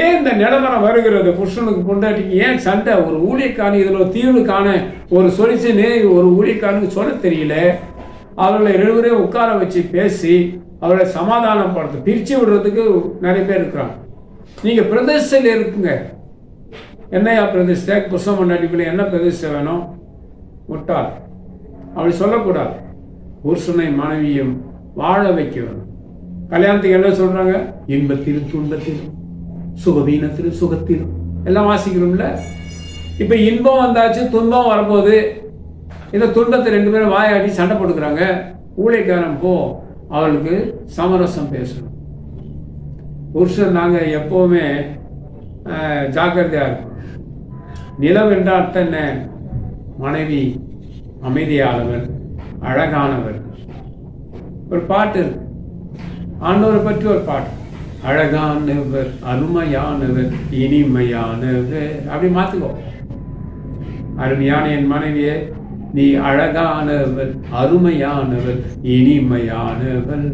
ஏன் இந்த நிலவரம் வருகிறது? புருஷனுக்கு பொண்டாட்டிக்கு ஏன் சண்டை? ஒரு ஊழியக்காரன் இதில் ஒரு தீர்வு காண ஒரு சொல்யூஷனே ஒரு ஊழியக்காரனுக்கு சொல்ல தெரியல. அவர்களை 2 பேரையும் உட்கார வச்சு பேசி அவர்களை சமாதானப்படுத்த பிரித்து விடுறதுக்கு நிறைய பேர் இருக்கிறாங்க. நீங்கள் பிரதிஷ்டையில் இருக்குங்க. என்னையா பிரதிஷ்டை? புருஷன் பொண்டாட்டிக்குள்ள என்ன பிரதிஷ்டை வேணும்? முட்டாள். அப்படி சொல்லக்கூடாது. புருஷனை மனைவியும் வாழ வைக்க வேணும். கல்யாணத்துக்கு என்ன சொல்றாங்க? இன்பத்திலும் துன்பத்திலும் சுகவீனத்திலும் சுகத்திலும் எல்லாம் வாசிக்கிறோம்ல. இப்ப இன்பம் வந்தாச்சு, துன்பம் வரும்போது இந்த துன்பத்தை 2 பேரும் வாயாடி சண்டை போட்டுக்கிறாங்க. ஊழியக்காரன் போ, அவளுக்கு சமரசம் பேசணும். புருஷன் நாங்க எப்பவுமே ஜாக்கிரதையா இருக்கும். நிலம் என்றால் என்ன? மனைவி அமைதியானவர், அழகானவர். ஒரு பாட்டு இருக்கு, ஆண்டவரை பற்றி ஒரு பாட்டு. அழகானவர், அருமையானவர், இனிமையானவர். அப்படி மாத்துக்கோ. அருமையான என் மனைவியே, நீ அழகானவர், அருமையானவர், இனிமையானவர்.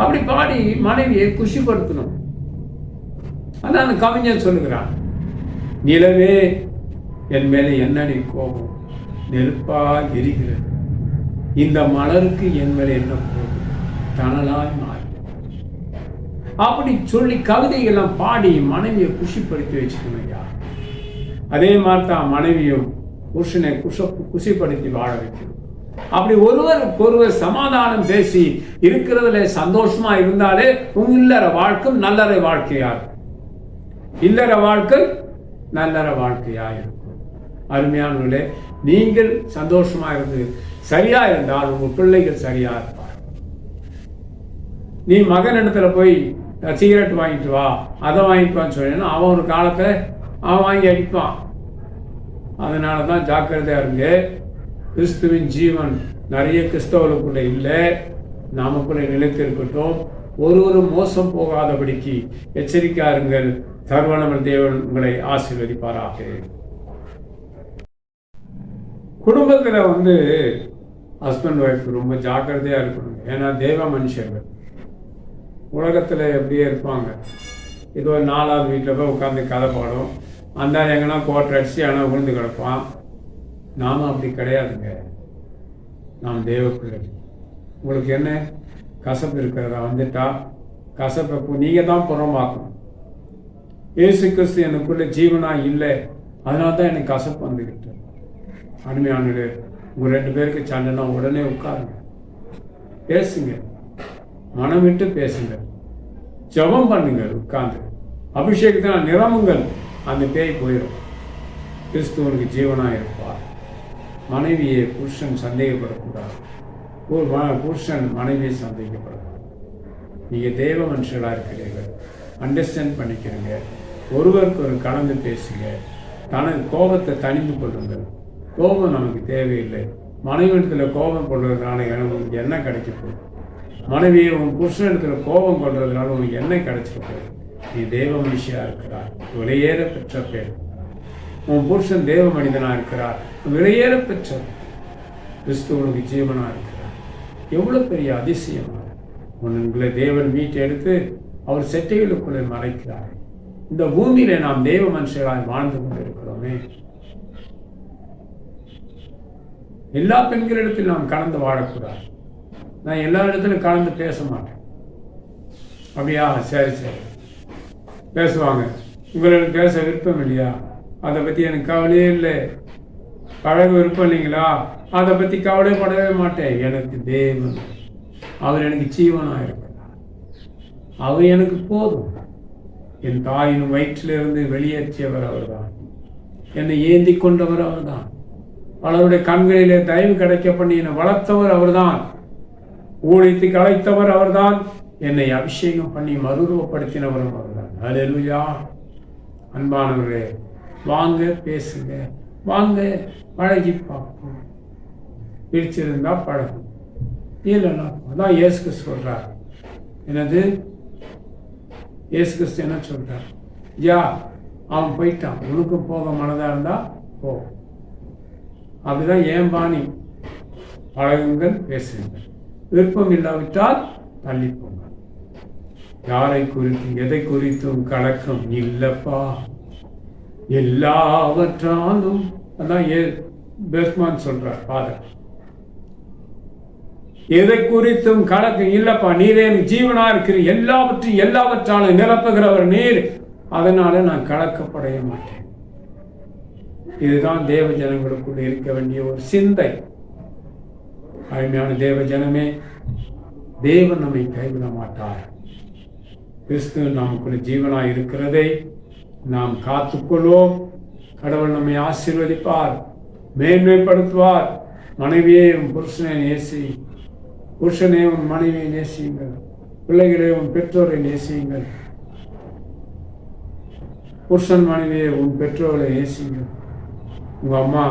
அப்படி பாடி மனைவியை குஷிப்படுத்தணும். அதான் அந்த கவிஞர் சொல்லுகிறான், நிலவே என் மேலே என்னடி கோபம், நெருப்பா எரிகிறது, இந்த மலருக்கு என் மேலே என்ன கோபம், தணலாய் மாறி. அப்படி சொல்லி கவிதைகள்லாம் பாடி மனைவியை குஷிப்படுத்தி வச்சுக்கணும் ஐயா. அதே மாதிரி தான் மனைவியும் புருஷனை குஷிப்படுத்தி வாழ வைக்கணும். அப்படி ஒருவருக்கு ஒருவர் சமாதானம் பேசி இருக்கிறதுல சந்தோஷமா இருந்தாலே உங்க இல்லற வாழ்க்கை நல்லற வாழ்க்கையா இருக்கும். இல்லற வாழ்க்கை நல்லற வாழ்க்கையா இருக்கும். அருமையானவர்களே, நீங்கள் சந்தோஷமா இருந்து சரியா இருந்தால் உங்க பிள்ளைகள் சரியா இருப்பார். நீ மகன் இடத்துல போய் சிகரெட் வாங்கிட்டு வா, அதை வாங்கிட்டு வான்னு சொன்னா அவன் ஒரு காலத்தை அவன் வாங்கி அடிப்பான். அதனால தான் ஜாக்கிரதையா இருங்க. கிறிஸ்துவின் ஜீவன் நிறைய கிறிஸ்தவர்களுக்குள்ள இல்லை, நமக்குள்ள நிலைத்திருக்கட்டும். ஒருவரும் மோசம் போகாதபடிக்கு எச்சரிக்கையாருங்கள். சர்வவல்லமை தேவன் உங்களை ஆசீர்வதிப்பாராக. குடும்பத்தில் ஹஸ்பண்ட் ஒய்ஃப் ரொம்ப ஜாக்கிரதையா இருக்கணும். ஏன்னா தேவ மனுஷர்கள் உலகத்தில் எப்படியே இருப்பாங்க. இது ஒரு 4வது வீட்டில் போய் உட்காந்து கதை பாடும், அந்த எங்கன்னா கோட்டை அடிச்சு ஆனால் விழுந்து கிடப்பான். நாம் அப்படி கிடையாதுங்க. நாம் தேவ பிள்ளைகள். உங்களுக்கு என்ன கசப்பு இருக்கிறதா வந்துட்டா கசப்பை நீங்கள் தான் புறம்பாக்கணும். இயேசு கிறிஸ்து எனக்குள்ள ஜீவனா இல்லை, அதனால தான் எனக்கு கசப்பு வந்துக்கிட்டு. அருமையானது, உங்கள் 2 பேருக்கு சண்டைனா உடனே உட்காருங்க, பேசுங்க, மனம் விட்டு பேசுங்க, ஜெபம் பண்ணுங்க, உட்கார்ந்து அபிஷேகத்தை நிரம்புங்கள். அந்த பேய் போயிடும். கிறிஸ்துவனுக்கு ஜீவனாக இருப்பார். மனைவியை புருஷன் சந்தேகப்படக்கூடாது. புருஷன் மனைவியை சந்தேகப்படக்கூடாது. நீங்கள் தேவ மனுஷர்களாக இருக்கிறீர்கள், அண்டர்ஸ்டாண்ட் பண்ணிக்கிறீங்க, ஒருவருக்கு ஒரு கலந்து பேசுங்க, தனது கோபத்தை தணிந்து கொள்ளுங்கள். கோபம் நமக்கு தேவையில்லை. மனைவிடத்தில் கோபம் கொள்றதுனால உங்களுக்கு என்ன கிடைக்க போகுது? மனைவியை உன் புருஷனிடத்தில் கோபம் கொள்றதுனால உனக்கு என்ன கிடைச்சிட்டு போகுது? நீ தேவ மனுஷியா இருக்கிறார், விலையேற பெற்ற பேர். உன் புருஷன் தேவ மனிதனா இருக்கிறார், விலையேற பெற்ற கிறிஸ்துவனுக்கு ஜீவனா இருக்கிறார். எவ்வளவு பெரிய அதிசயமா! உங்களை தேவன் மீட்டு எடுத்து அவர் செட்டைகளுக்குள்ளே மறைக்கிறார். இந்த பூமியில நாம் தேவ மனுஷர்களாய் வாழ்ந்து கொண்டு இருக்கிறோமே. எல்லா பெண்களிடத்திலும் நாம் கலந்து வாழக்கூடாது. நான் எல்லா இடத்துலையும் கலந்து பேச மாட்டேன். அப்படியா? சரி சரி, பேசுவாங்க. உங்களுக்கு பேச விருப்பம் இல்லையா? அதை பற்றி எனக்கு கவலையே இல்லை. பழக விருப்பம் இல்லைங்களா? அதை பற்றி கவலைப்படவே மாட்டேன். எனக்கு தேவன், அவர் எனக்கு ஜீவனாக இருக்கிறார், அவர் எனக்கு போதும். என் தாயின் வயிற்றிலிருந்து வெளியேற்றியவர் அவர்தான், என்னை ஏந்தி கொண்டவர் அவர்தான், பலருடைய கண்களிலே தயவு கிடைக்க பண்ணி என்னை வளர்த்தவர் அவர்தான், ஊழியத்துக்கு அழைத்தவர் அவர்தான், என்னை அபிஷேகம் பண்ணி மறுரூபப்படுத்தினவரும் அவர்தான். அல்லேலூயா! அன்பானவர்களே, வாங்க பேசுங்க, வாங்க பழகி பார்ப்போம். பிடிச்சிருந்தா பழகும், இல்லைன்னா அதான் இயேசு கிறிஸ்து சொல்றார். என்னது இயேசு கிறிஸ்து என்ன சொல்றார்? யா, அவன் போயிட்டான், உனக்கு போக மனதா இருந்தா போ. அப்படிதான் ஏன் பாணி. பழகுங்கள், பேசுங்கள். விருப்பம் இல்லாவிட்டால் தள்ளி போங்க. யாரை குறித்தும் எதை குறித்தும் கலக்கம் இல்லப்பா, எல்லாவற்றாலும். அதான் பெர்க்மேன் சொல்றார், ஃபாதர். எதை குறித்தும் கலக்கம் இல்லப்பா, நீரே ஜீவனா இருக்கிற, எல்லாவற்றாலும் நிரப்புகிறவர் நீர், அதனால நான் கலக்கப்படைய மாட்டேன். இதுதான் தேவ ஜனங்களுக்குள்ள இருக்க வேண்டிய ஒரு சிந்தை. அருமையான தேவ ஜனமே, தேவன் நம்மை கைவிட மாட்டார். கிறிஸ்து நமக்குள்ள ஜீவனாய் இருக்கிறதை நாம் காத்துக்கொள்வோம். கடவுள் நம்மை ஆசீர்வதிப்பார், மேன்மைப்படுத்துவார். மனைவியே உன் புருஷனை நேசி, புருஷனே உன் மனைவியை நேசியுங்கள், பிள்ளைகளே உன் பெற்றோரை நேசியுங்கள். புருஷன் மனைவியை உன் பெற்றோரை நேசியுங்கள். உங்க அம்மா,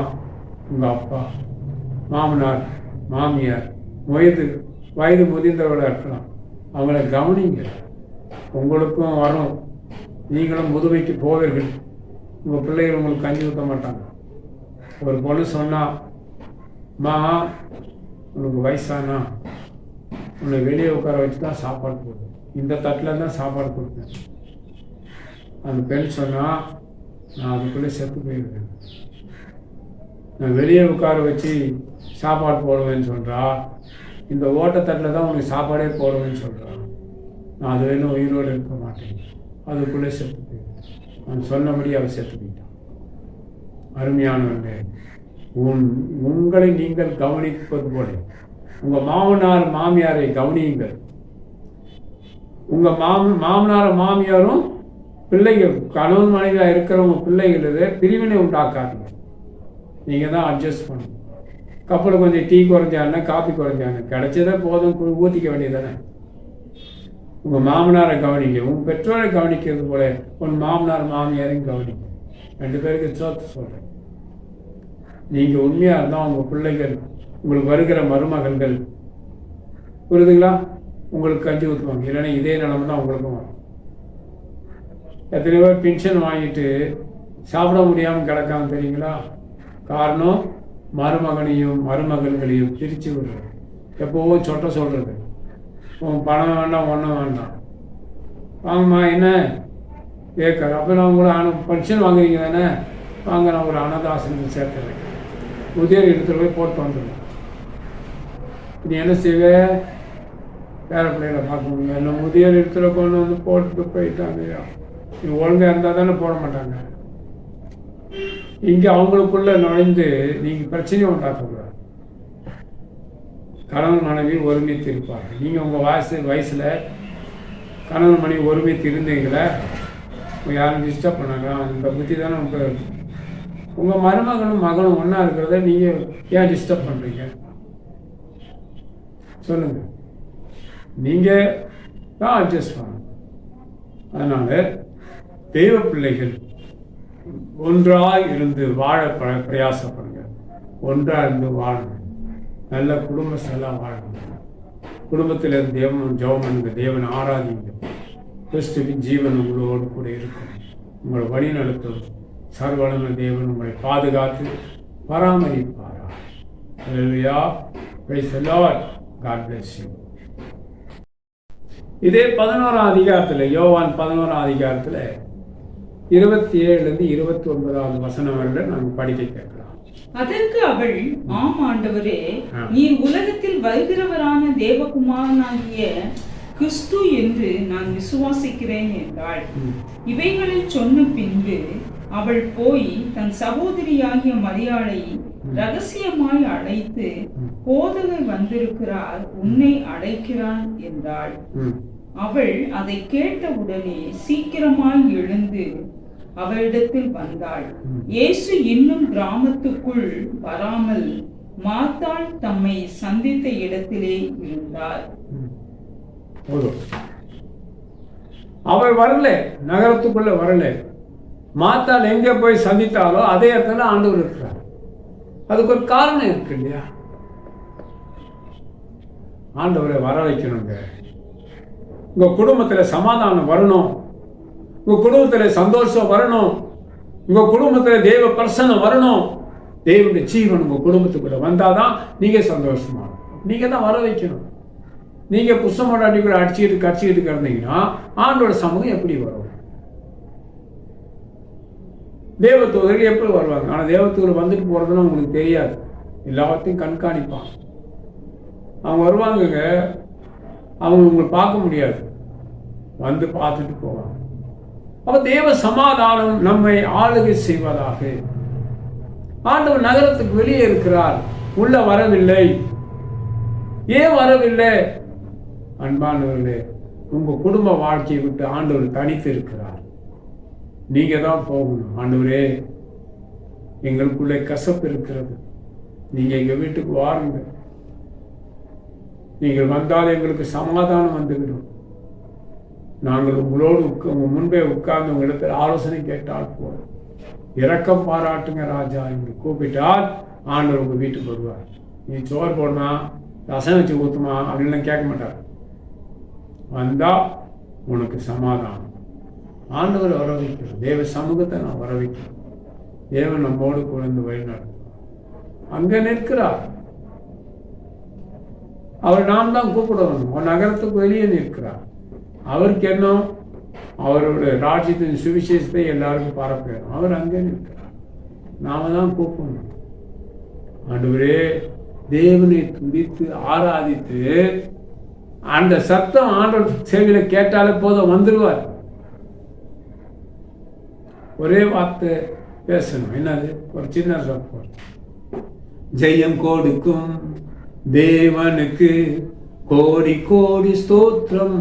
உங்க அப்பா, மாமனார், மாமியார், வயது முதிர்ந்தவர்களாக இருக்கலாம், அவங்கள கவனிங்க. உங்களுக்கும் வரும். நீங்களும் முதுமைக்கு போவீர்கள். உங்கள் பிள்ளைகள் உங்களுக்கு கஞ்சி ஊற்ற மாட்டாங்க. ஒரு பொண்ணு சொன்னா, அம்மா உனக்கு வயசானா உன்னை வெளியே உட்கார வச்சு தான் சாப்பாடு போடுவேன், இந்த தட்டில் தான் சாப்பாடு கொடுப்பேன். அந்த பெண் சொன்னா, நான் அதுக்குள்ளே செத்து போயிருக்கேன், நான் வெளியே உட்கார வச்சு சாப்பாடு போடுவேன்னு சொல்கிறா, இந்த ஓட்டத்தட்டில் தான் உனக்கு சாப்பாடே போடுவேன்னு சொல்கிறான். நான் அது வேணும் உயிரோடு இருக்க மாட்டேன், அதுக்குள்ளே செத்து போயிருக்கேன். நான் சொன்னபடி அவர் செத்து போயிட்டான். அருமையானவர்களே, உங்களை நீங்கள் கவனிப்பது போல உங்கள் மாமனார் மாமியாரை கவனியுங்கள். உங்கள் மாமனார் மாமியாரும் பிள்ளைகள், கணவன் மனைவியாக இருக்கிறவங்க பிள்ளைகள பிரிவினை உண்டாக்காதீங்க. நீங்கள் தான் அட்ஜஸ்ட் பண்ணணும். கப்பல் கொஞ்சம் டீ குறைஞ்சாருன்னா காப்பி குறைஞ்சாங்க, கிடைச்சதே போதும், ஊற்றிக்க வேண்டியதானே. உங்கள் மாமனாரை கவனிங்க. உங்கள் பெற்றோரை கவனிக்கிறது போல உன் மாமனார் மாமியாரையும் கவனிங்க. 2 பேருக்கு சேர்த்து சொல்கிறேன். நீங்கள் உண்மையாக இருந்தால் உங்கள் பிள்ளைகள், உங்களுக்கு வருகிற மருமகள்கள், புரியுதுங்களா, உங்களுக்கு கஞ்சி ஊற்றுவாங்க. இல்லைன்னா இதே நிலைமை தான் உங்களுக்கும் வரும். எத்தனை பேர் பென்ஷன் வாங்கிட்டு சாப்பிட முடியாமல் கிடக்காம தெரியுங்களா? காரணம் மருமகனையும் மருமகள்களையும் பிரித்து விடுறது. எப்போவும் சொட்ட சொல்கிறது, உன் பணம் வேண்டாம் ஒன்றும் வேண்டாம், வாங்கம்மா என்ன கேட்குற. அப்போ நான் கூட பென்ஷன் வாங்குறீங்க தானே, வாங்க நான் ஒரு அனாதாசிரமத்தில் சேர்த்துறேன், முதியோர் இடத்துல போய் போட்டு வந்துடுவேன். நீ என்ன செய்வே? பேர பிள்ளைகளை பார்க்க முடியும். என்ன முதியோர் இடத்துல கொண்டு வந்து போட்டுட்டு போயிட்டாங்க. நீ ஒழுங்காக இருந்தால் தானே போட மாட்டாங்க. இங்கே அவங்களுக்குள்ள நுழைந்து நீங்கள் பிரச்சனையும் உண்டாக்கக்கூடாது. கணவன் மனைவி ஒருமித்து இருப்பாங்க. நீங்கள் உங்கள் வயசில் கணவன் மனைவி ஒருமித்து இருந்தீங்களே, யாரும் டிஸ்டர்ப் பண்ணாங்க, இந்த புத்தி தானே உங்கள் மருமகனும் மகனும் ஒன்றா இருக்கிறத நீங்கள் ஏன் டிஸ்டர்ப் பண்ணுறீங்க? சொல்லுங்கள். நீங்கள் தான் அட்ஜஸ்ட் பண்ணணும். அதனால் தெய்வ பிள்ளைகள் ஒன்றாக இருந்து வாழ பிரயாசப்படுங்க. ஒன்றாக இருந்து வாழணும். நல்ல குடும்ப செல்லாம் வாழணும். குடும்பத்தில் இருந்து ஜெபம் பண்ணுங்க, தேவனை ஆராதிங்க. கிறிஸ்துவின் ஜீவன் உங்களோடு கூட இருக்கும். உங்களை வழி நடத்தும் சர்வவல்லமை தேவன் உங்களை பாதுகாத்து பராமரிப்பாரா. Hallelujah. Praise the Lord. God bless you. இதே 11ஆம் அதிகாரத்தில், யோவான் 11ஆம் அதிகாரத்தில் 27 29 வசனம் வரை நாங்கள் படிக்க கேட்கலாம். அதற்கு அவள், ஆம் ஆண்டவரே, நீர் உலகத்தில் வருகிறவரான தேவகுமாரனாகிய கிறிஸ்து என்று நான் விசுவாசிக்கிறேன் என்றாள். இவைகளை சொன்ன பின்பு அவள் போய் தன் சகோதரியாகிய மரியாளை ரகசியமாய் அழைத்து, போதகர் வந்திருக்கிறார், உன்னை அழைக்கிறான் என்றாள். அவள் அதை கேட்டவுடனே சீக்கிரமாய் எழுந்து அவளிடத்தில் வந்தாள். இயேசு இன்னும் கிராமத்துக்குள் வராமல் மார்த்தாள் தம்மை சந்தித்த இடத்திலே இருந்தார். அவள் வரல, நகரத்துக்குள்ள வரல. மார்த்தாள் எங்க போய் சந்தித்தாலோ அதே இடத்துல ஆண்டவர் இருக்கிறார். அதுக்கு ஒரு காரணம் இருக்கு இல்லையா? ஆண்டவரை வர வைக்கணுங்க. உங்க குடும்பத்துல சமாதானம் வரணும், உங்க குடும்பத்துல சந்தோஷம் வரணும், உங்க குடும்பத்துல தெய்வ பிரசன்னம் வரணும். தெய்வனுடைய ஜீவன் உங்க குடும்பத்துக்குள்ள வந்தாதான் நீங்க சந்தோஷமா, நீங்க தான் வர வைக்கணும். நீங்க புஷ்பமடாட்டிக்குள்ள கடிச்சிக்கிட்டு கிடந்தீங்கன்னா ஆண்டோட சமூகம் எப்படி வரும்? தேவதூதர்கள் எப்படி வருவாங்க? ஆனால் தேவதூதர் வந்துட்டு போறதுன்னு உங்களுக்கு தெரியாது. எல்லாத்தையும் கண்காணிப்பாங்க. அவங்க வருவாங்கங்க, அவங்க உங்களை பார்க்க முடியாது, வந்து பார்த்துட்டு போவாங்க. அப்ப தேவ சமாதானம் நம்மை ஆளுகை செய்வதாக. ஆண்டவர் நகரத்துக்கு வெளியே இருக்கிறார், உள்ள வரவில்லை. ஏன் வரவில்லை? அன்பானவர்களே, உங்க குடும்ப வாழ்க்கையை விட்டு ஆண்டவர் தனித்து இருக்கிறார். நீங்க தான் போகணும். ஆண்டவரே, எங்களுக்குள்ளே கசப்பு இருக்கிறது, நீங்க எங்க வீட்டுக்கு வாருங்க. நீங்கள் வந்தால் எங்களுக்கு சமாதானம் வந்துவிடும். நாங்கள் உங்களோடு உங்க முன்பே உட்கார்ந்து உங்களிடத்தில் ஆலோசனை கேட்டால் போதும். இரக்கம் பாராட்டுங்க ராஜா என்று கூப்பிட்டால் ஆண்டவர் உங்க வீட்டுக்கு வருவார். நீ சோறு போடணும், ரசம் வச்சு ஊற்றுமா அப்படின்லாம் கேட்க மாட்டார். வந்தா உனக்கு சமாதானம். ஆண்டவர் வர வைக்கிறோம், தேவ சமூகத்தை நான் வர வைக்கிறேன். தேவன் நம்மோடு குழந்தை வழிநடத்தும். அங்க நிற்கிறார் அவர். நாம் தான் கூப்பிடணும். நகரத்துக்கு வெளியே நிற்கிறார். அவருக்கு என்ன? அவருடைய ராஜ்யத்தின் சுவிசேஷத்தை எல்லாருக்கும் பரப்பணும். அவர் அங்கே நிற்கிறார். நாம தான் கூப்பிடணும். ஆண்டவரே, தேவனை துதித்து ஆராதித்து அந்த சத்தம் ஆண்டவர் செவியில கேட்டாலே போதும், வந்துடுவார். ஒரே வார்த்தை பேசணும். என்னது? ஒரு சின்ன சத்தம். ஜெயம் கொடுக்கும் தேவனுக்கு கோடி கோடி ஸ்தோத்திரம்,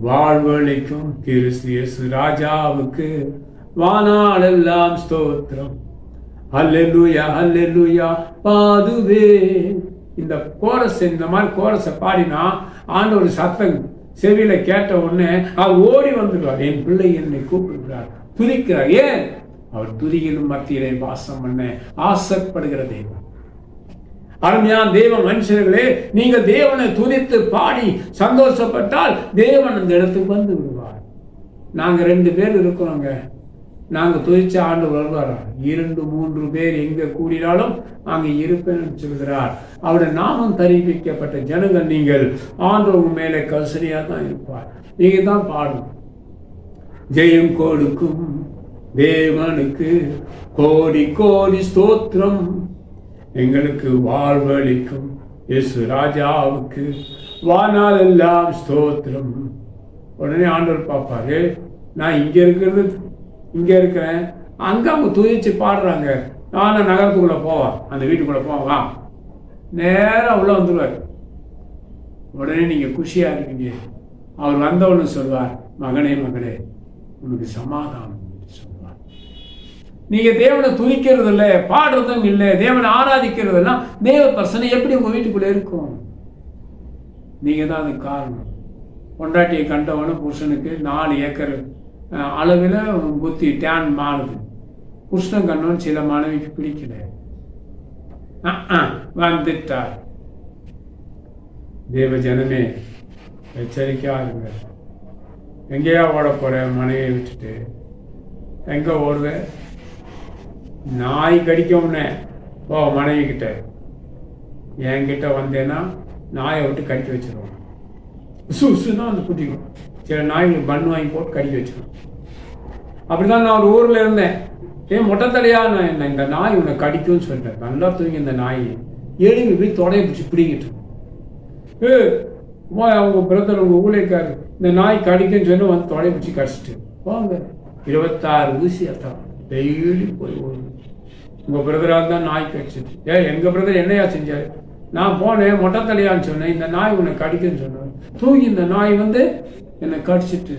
வாழ்வழிக்கும் கிறிஸ்து இயேசு ராஜாவுக்கு வானாளெல்லாம் ஸ்தோத்திரம். அல்லேலூயா அல்லேலூயா பாடுவே. இந்த கோரஸ், இந்த மாதிரி கோரஸை பாடினா ஆண்டவர் சத்தம் செவியில கேட்ட உடனே அவர் ஓடி வந்துடுவார். என் பிள்ளை என்னை கூப்பிடுகிறார், துதிக்கிறார். ஏன்? அவர் துதியின் மத்தியிலே வாசம் பண்ண ஆசைப்படுகிற தெய்வம். அருமையான தேவ மனுஷர்களே, நீங்கள் தேவனை துதித்து பாடி சந்தோஷப்பட்டால் தேவன் அந்த இடத்துக்கு வந்து விடுவார். நாங்க 2 பேர் இருக்கிறோங்க, நாங்க துதிச்ச ஆண்டு வருவாரா? 2-3 பேர் எங்க கூடினாலும் அங்க இருப்பேன்னு சொல்கிறார். அவருடைய நாமம் தெரிவிக்கப்பட்ட ஜனங்கள் நீங்கள். ஆண்டவர் மேலே கசரியா தான் இருப்பார். நீங்க தான் பாடணும். ஜெயம் கொடுக்கும் தேவனுக்கு கோடி கோடி ஸ்தோத்திரம், எங்களுக்கு வாழ்வழிக்கும் இயேசு ராஜாவுக்கு வானால் எல்லாம் ஸ்தோத்திரம். உடனே ஆண்டவர் பார்ப்பாரு, நான் இங்க இருக்கிறேன், அங்க அவங்க துதிச்சு பாடுறாங்க. நானும் நகரத்துக்குள்ள போவான், அந்த வீட்டுக்குள்ள போவான், நேரம் உள்ள வந்துடுவார். உடனே நீங்க குஷியா இருக்கீங்க. அவர் வந்தவன்னு சொல்வார், மகனே மகளே உனக்கு சமாதானம் சொல்வார். நீங்க தேவனை துதிக்கிறது இல்லை, பாடுறதும் இல்லை, தேவனை ஆராதிக்கிறது எல்லாம், தேவ பிரசனை எப்படி உங்க வீட்டுக்குள்ள இருக்கும்? நீங்க தான் அதுக்கு காரணம். பொண்டாட்டியை கண்டவனும் புருஷனுக்கு 4 ஏக்கர் அளவில் புத்தி டேன் மாறுது. புருஷன் கண்டவன் சில மனைவிக்கு பிடிக்கல, வந்துட்டார். தேவ ஜனமே எச்சரிக்கையா இருங்க. எங்கேயா ஓட போற? மனைவியை விட்டுட்டு எங்க ஓடுவ? நாய் கடிக்கும்னே ஓ மனைவி கிட்ட. என்கிட்ட வந்தேன்னா நாயை விட்டு கடிக்க வச்சிருவோம். சுசுதான் வந்து குட்டிக்கும். சில நாய்களுக்கு பன் வாங்கி போட்டு கடிக்க வச்சிருவோம். அப்படிதான் நான் ஒரு ஊர்ல இருந்தேன். ஏன் மொட்டை தலையா நான் என்ன, இந்த நாய் உன்னை கடிக்கும்னு சொல்லிட்டேன். நல்லா தூங்கி இந்த நாய் எழுதி போய் தொடைய பிடிச்சி பிடிங்கிட்டு. அவங்க பிரதர், உங்க ஊழியக்காரு, இந்த நாய் கடிக்குன்னு சொல்லி வந்து தொடைய பிடிச்சி கடிச்சிட்டு வாங்க. 26 ஊசி அத்தான் டெய்லி போய் ஓடுது. உங்க பிரதராக தான் நாய் கடிச்சிட்டு. எங்க பிரதர் என்னையா செஞ்சாரு? நான் போனேன், மொட்டை தலையான்னு சொன்னேன், இந்த நாய் உன்னை கடிக்குன்னு சொன்னேன். தூங்கி இந்த நாய் வந்து என்னை கடிச்சிட்டு.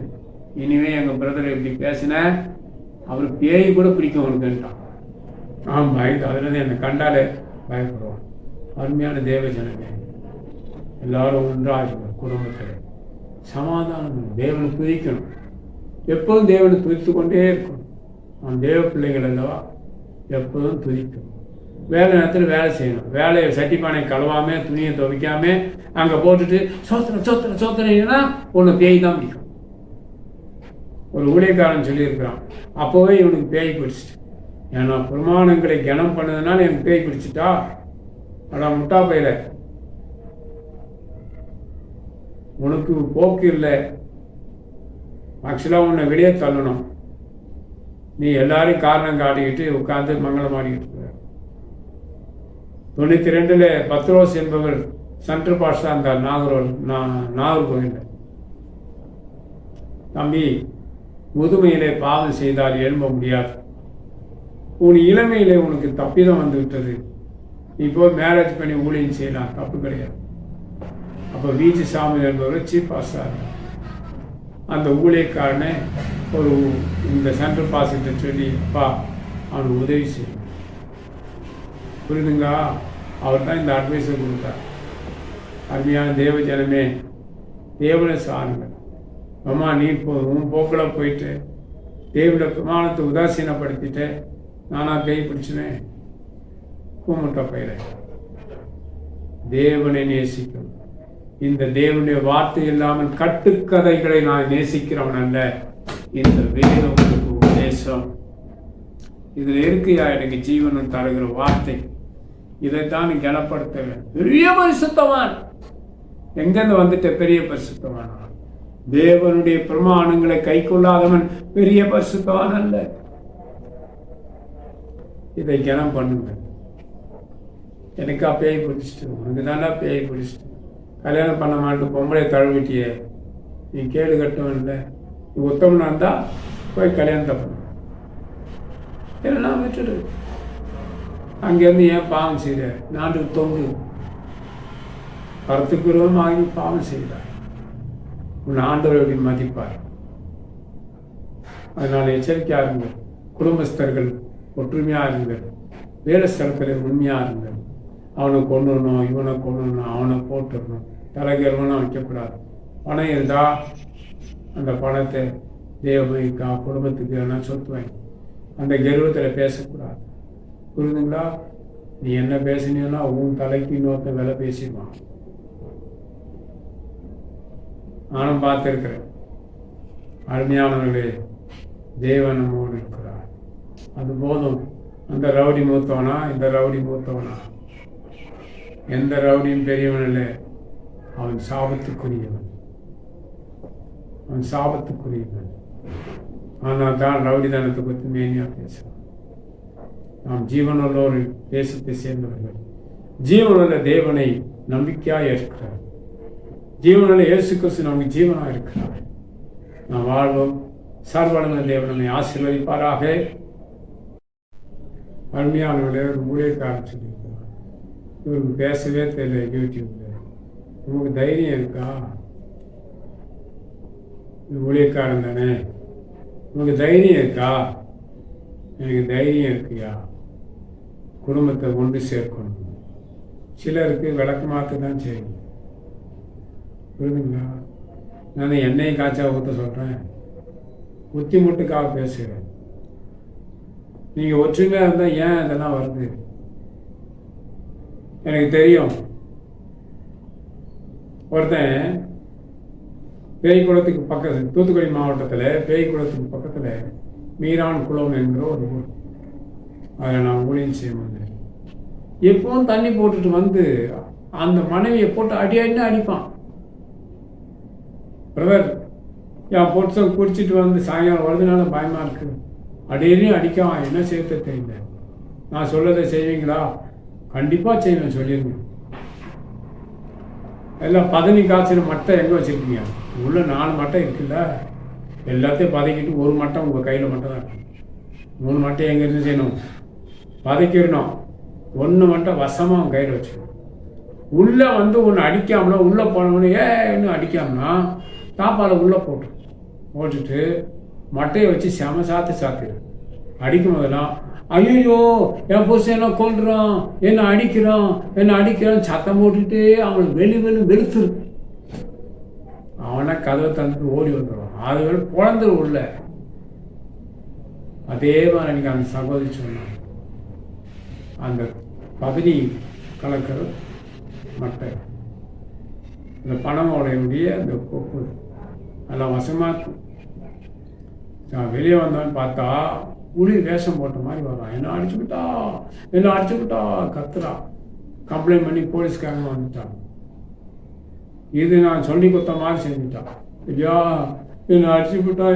இனிமே எங்க பிரதர் எப்படி பேசின, அவர் பேய் கூட பிடிக்கும் அவனுக்குன்ட்டான். பயந்து அதுலேருந்து என்னை கண்டாலே பயப்படுவான். அருமையான தேவ ஜனமே, எல்லாரும் ஒன்றாக குடும்பத்தில் சமாதானம், தேவனை துதிக்கணும். எப்போதும் தேவனை துதித்து கொண்டே இருக்கணும். அவன் தேவ பிள்ளைகள் அல்லவா, எப்போதும் துதிக்கணும். வேலை நேரத்தில் வேலை செய்யணும். வேலையை சட்டிப்பானை கழுவாம, துணியை துவைக்காம அங்கே போட்டுட்டு சோத்திரம் சோத்திரம் சோத்திரம்னா ஒன்று பேய் தான் பிடிக்கும். ஒரு ஊழியக்காரன் சொல்லியிருக்கிறான், அப்போவே இவனுக்கு பேய் பிடிச்சிட்டு. ஏன்னா பிரமாணங்களை கனம் பண்ணதுனால எனக்கு பேய் பிடிச்சிட்டா? அதான் முட்டா பயில, உனக்கு போக்கு இல்லை. ஆக்சுவலாக உன்னை வெளியே தள்ளணும். நீ எல்லாரையும் காரணம் காட்டிக்கிட்டு உட்காந்து மங்களம் ஆடிக்கிட்டு. 92 பத்ரோஸ் என்பவர் சென்ட்ரல் பாஸ்டா இருந்தார் நாகர்கோவில். தம்பி, முதுமையிலே பாவம் செய்தால் எழும்ப முடியாது. உன் இளமையிலே உனக்கு தப்பிதம் வந்து விட்டது. நீ போய் மேரேஜ் பண்ணி ஊழியம் செய்யலாம், தப்பு கிடையாது. அப்போ விஜி சாமி என்பவர் சீஃப் பாஸ்டா இருந்தார். அந்த ஊழியக்காரனை ஒரு இந்த சென்ட்ரல் பாஸ்கிட்ட சொல்லி, அப்பா அவனுக்கு உதவி செய்யும். புரியுதுங்களா? அவர் தான் இந்த அட்வைஸை கொடுத்தார். அருமையான தேவ ஜனமே, தேவனை சாருங்கள். அம்மா, நீ உன் போக்கில் போயிட்டு தேவனுடைய பிரமாணத்தை உதாசீனப்படுத்திட்டு நானா பேய் பிடிச்சினேன்? கூமுட்ட பயிர தேவனை நேசிக்கணும். இந்த தேவனுடைய வார்த்தை இல்லாமல் கட்டுக்கதைகளை நான் நேசிக்கிறவன் அல்ல. இந்த வேதம் உங்களுக்கு உபதேசம், இதுல இருக்கையா எனக்கு ஜீவனம் தருகிற வார்த்தை, இதைத்தான் நீ கனப்படுத்த. பெரிய பரிசுத்தவான் எங்கிருந்து வந்துட்ட? பெரிய பரிசுத்தவான் தேவனுடைய பிரமாணங்களை கை கொள்ளாதவன் பெரிய பரிசுத்தவான் அல்ல. இதை கனம் பண்ணுங்க. எனக்கா பேய் பிடிச்சிட்டு, உனக்கு தாண்டா பேய் பிடிச்சிட்டு, கல்யாணம் பண்ண மாட்டேன் பொம்பளை தழுவிட்டியே, நீ கேடு கட்டவன் இல்லை, நீ உத்தமனா இருந்தா போய் கல்யாணத்தை பண்ண, இல்லைன்னா விட்டுடு. அங்கேருந்து ஏன் பாவம் செய்கிற? நாட்டுக்கு தொங்கு, கருத்துக்குருவம் ஆகி பாவம் செய்கிறார். உன் ஆண்டவர் எப்படி மதிப்பார்? அதனால எச்சரிக்கையா இருங்கள். குடும்பஸ்தர்கள் ஒற்றுமையா இருங்கள். வேலை ஸ்தலத்தில் உண்மையா இருங்கள். அவனை கொண்டுடணும், இவனை கொண்டுடணும், அவனை போட்டுடணும், தலைகர்வனம் வைக்கக்கூடாது. பணம் இருந்தா அந்த பணத்தை தேவமைக்கா குடும்பத்துக்கு எல்லாம் சொத்து வாங்கி அந்த கர்வத்தில் பேசக்கூடாது. புரியுதுங்களா? நீ என்ன பேசினீன்னா உன் தலைக்கு இன்னொருத்தன் விலை பேசிடுவான். நானும் பார்த்துருக்கிறேன். அருமையானவர்களே, தேவன் நம்மோடு இருக்கிறார். அது போதும். அந்த ரவுடி மூத்தவனா, இந்த ரவுடி மூத்தவனா, எந்த ரவுடியும் பெரியவன் இல்லை. அவன் சாபத்துக்குரியவன், அவன் சாபத்துக்குரியவன். ஆனால் தான் ரவுடி தானத்தை பற்றி மேனியாக பேசுவான். நாம் ஜீவனுள்ள ஒரு தேசத்தை சேர்ந்தவர்கள், ஜீவனுள்ள தேவனை நம்பிக்கையாக இருக்கிறார். ஜீவனுள்ள இயேசு கிறிஸ்து நமக்கு ஜீவனாக இருக்கிறார். நாம் வாழ்வோம். சர்வவல்லமை தேவன் நம்மை ஆசீர்வதிப்பாராக. அருமையானவர்களே, ஒரு ஊழியக்காரர் சொல்லியிருக்கிறார். இவருக்கு பேசவே தெரியல யூடியூப்ல. உங்களுக்கு தைரியம் இருக்கா? ஊழியக்காரன் தானே, உங்களுக்கு தைரியம் இருக்கா? எனக்கு தைரியம் இருக்குயா. குடும்பத்தை ஒன்று சேர்க்கணும். சிலருக்கு விளக்கமாக்க தான் செய்யணும். புரியுதுங்களா? நான் எண்ணெய் காய்ச்சா ஊற்ற சொல்கிறேன், புத்தி முட்டுக்காக பேசுகிறேன். நீங்கள் ஒற்றுமையாக இருந்தால் ஏன் இதெல்லாம் வருது? எனக்கு தெரியும். ஒருத்தன் பேய்குளத்துக்கு பக்கத்தில், தூத்துக்குடி மாவட்டத்தில் பேய்குளத்துக்கு பக்கத்தில் மீரான் குளம் என்கிற ஒரு ஊர், அதில் நான் ஊழியம் செய்ய வந்தேன். எப்பவும் தண்ணி போட்டுட்டு வந்து அந்த மனைவியை போட்டு அடின்னு அடிப்பான். பிரதர், என் பொருட்சை குடிச்சிட்டு வந்து சாயங்காலம் வருதுனால பயமாக இருக்குது, அடியையும் அடிக்கான், என்ன செய்ய தெரியல. நான் சொல்லதை செய்வீங்களா? கண்டிப்பாக செய்வேன், சொல்லிடுங்க. எல்லாம் பதனி காய்ச்சின மட்டை எங்கே வச்சுருக்கீங்க? உள்ள 4 மட்டை இருக்குல்ல, எல்லாத்தையும் பதக்கிட்டு ஒரு மட்டை உங்கள் கையில் மட்டும் தான் இருக்கு. 3 மட்டை எங்கே இருந்து செய்யணும்? பதக்கிடணும். 1 மட்டை வசமாக உங்கள் கையில் வச்சுக்கணும். உள்ளே வந்து ஒன்று அடிக்காமனா, உள்ளே போனவொன்னே இன்னும் அடிக்காமனா தாப்பால் உள்ளே போட்டுட்டு மட்டையை வச்சு செம சாத்திடு. அடிக்கும் போதெல்லாம் ஐயோ என் புருஷன் என்ன கொல்றான், என்ன அடிக்கிறான் சத்தம் போட்டுட்டு அவனுக்கு வெளுத்துரு. அவனை கதவை தந்துட்டு ஓடி வந்துடுவான். அது குழந்தை உள்ள. அதே மாதிரி எனக்கு அந்த சகோதரி சொன்னான், அந்த பதனி கலக்கிற மட்டை, இந்த பணமோடைய அந்த கொப்பு நல்லா வசமாக இருக்கும். நான் வெளியே வந்தவன் பார்த்தா புலி வேஷம் போட்ட மாதிரி வரான். என்ன அடிச்சுக்கிட்டா கத்துறா. கம்ப்ளைண்ட் பண்ணி போலீஸ்காரங்க வந்துட்டான். இது நான் சொல்லி கொடுத்த மாதிரி செஞ்சுட்டான். ஐயா என்ன அடிச்சுக்கிட்டா,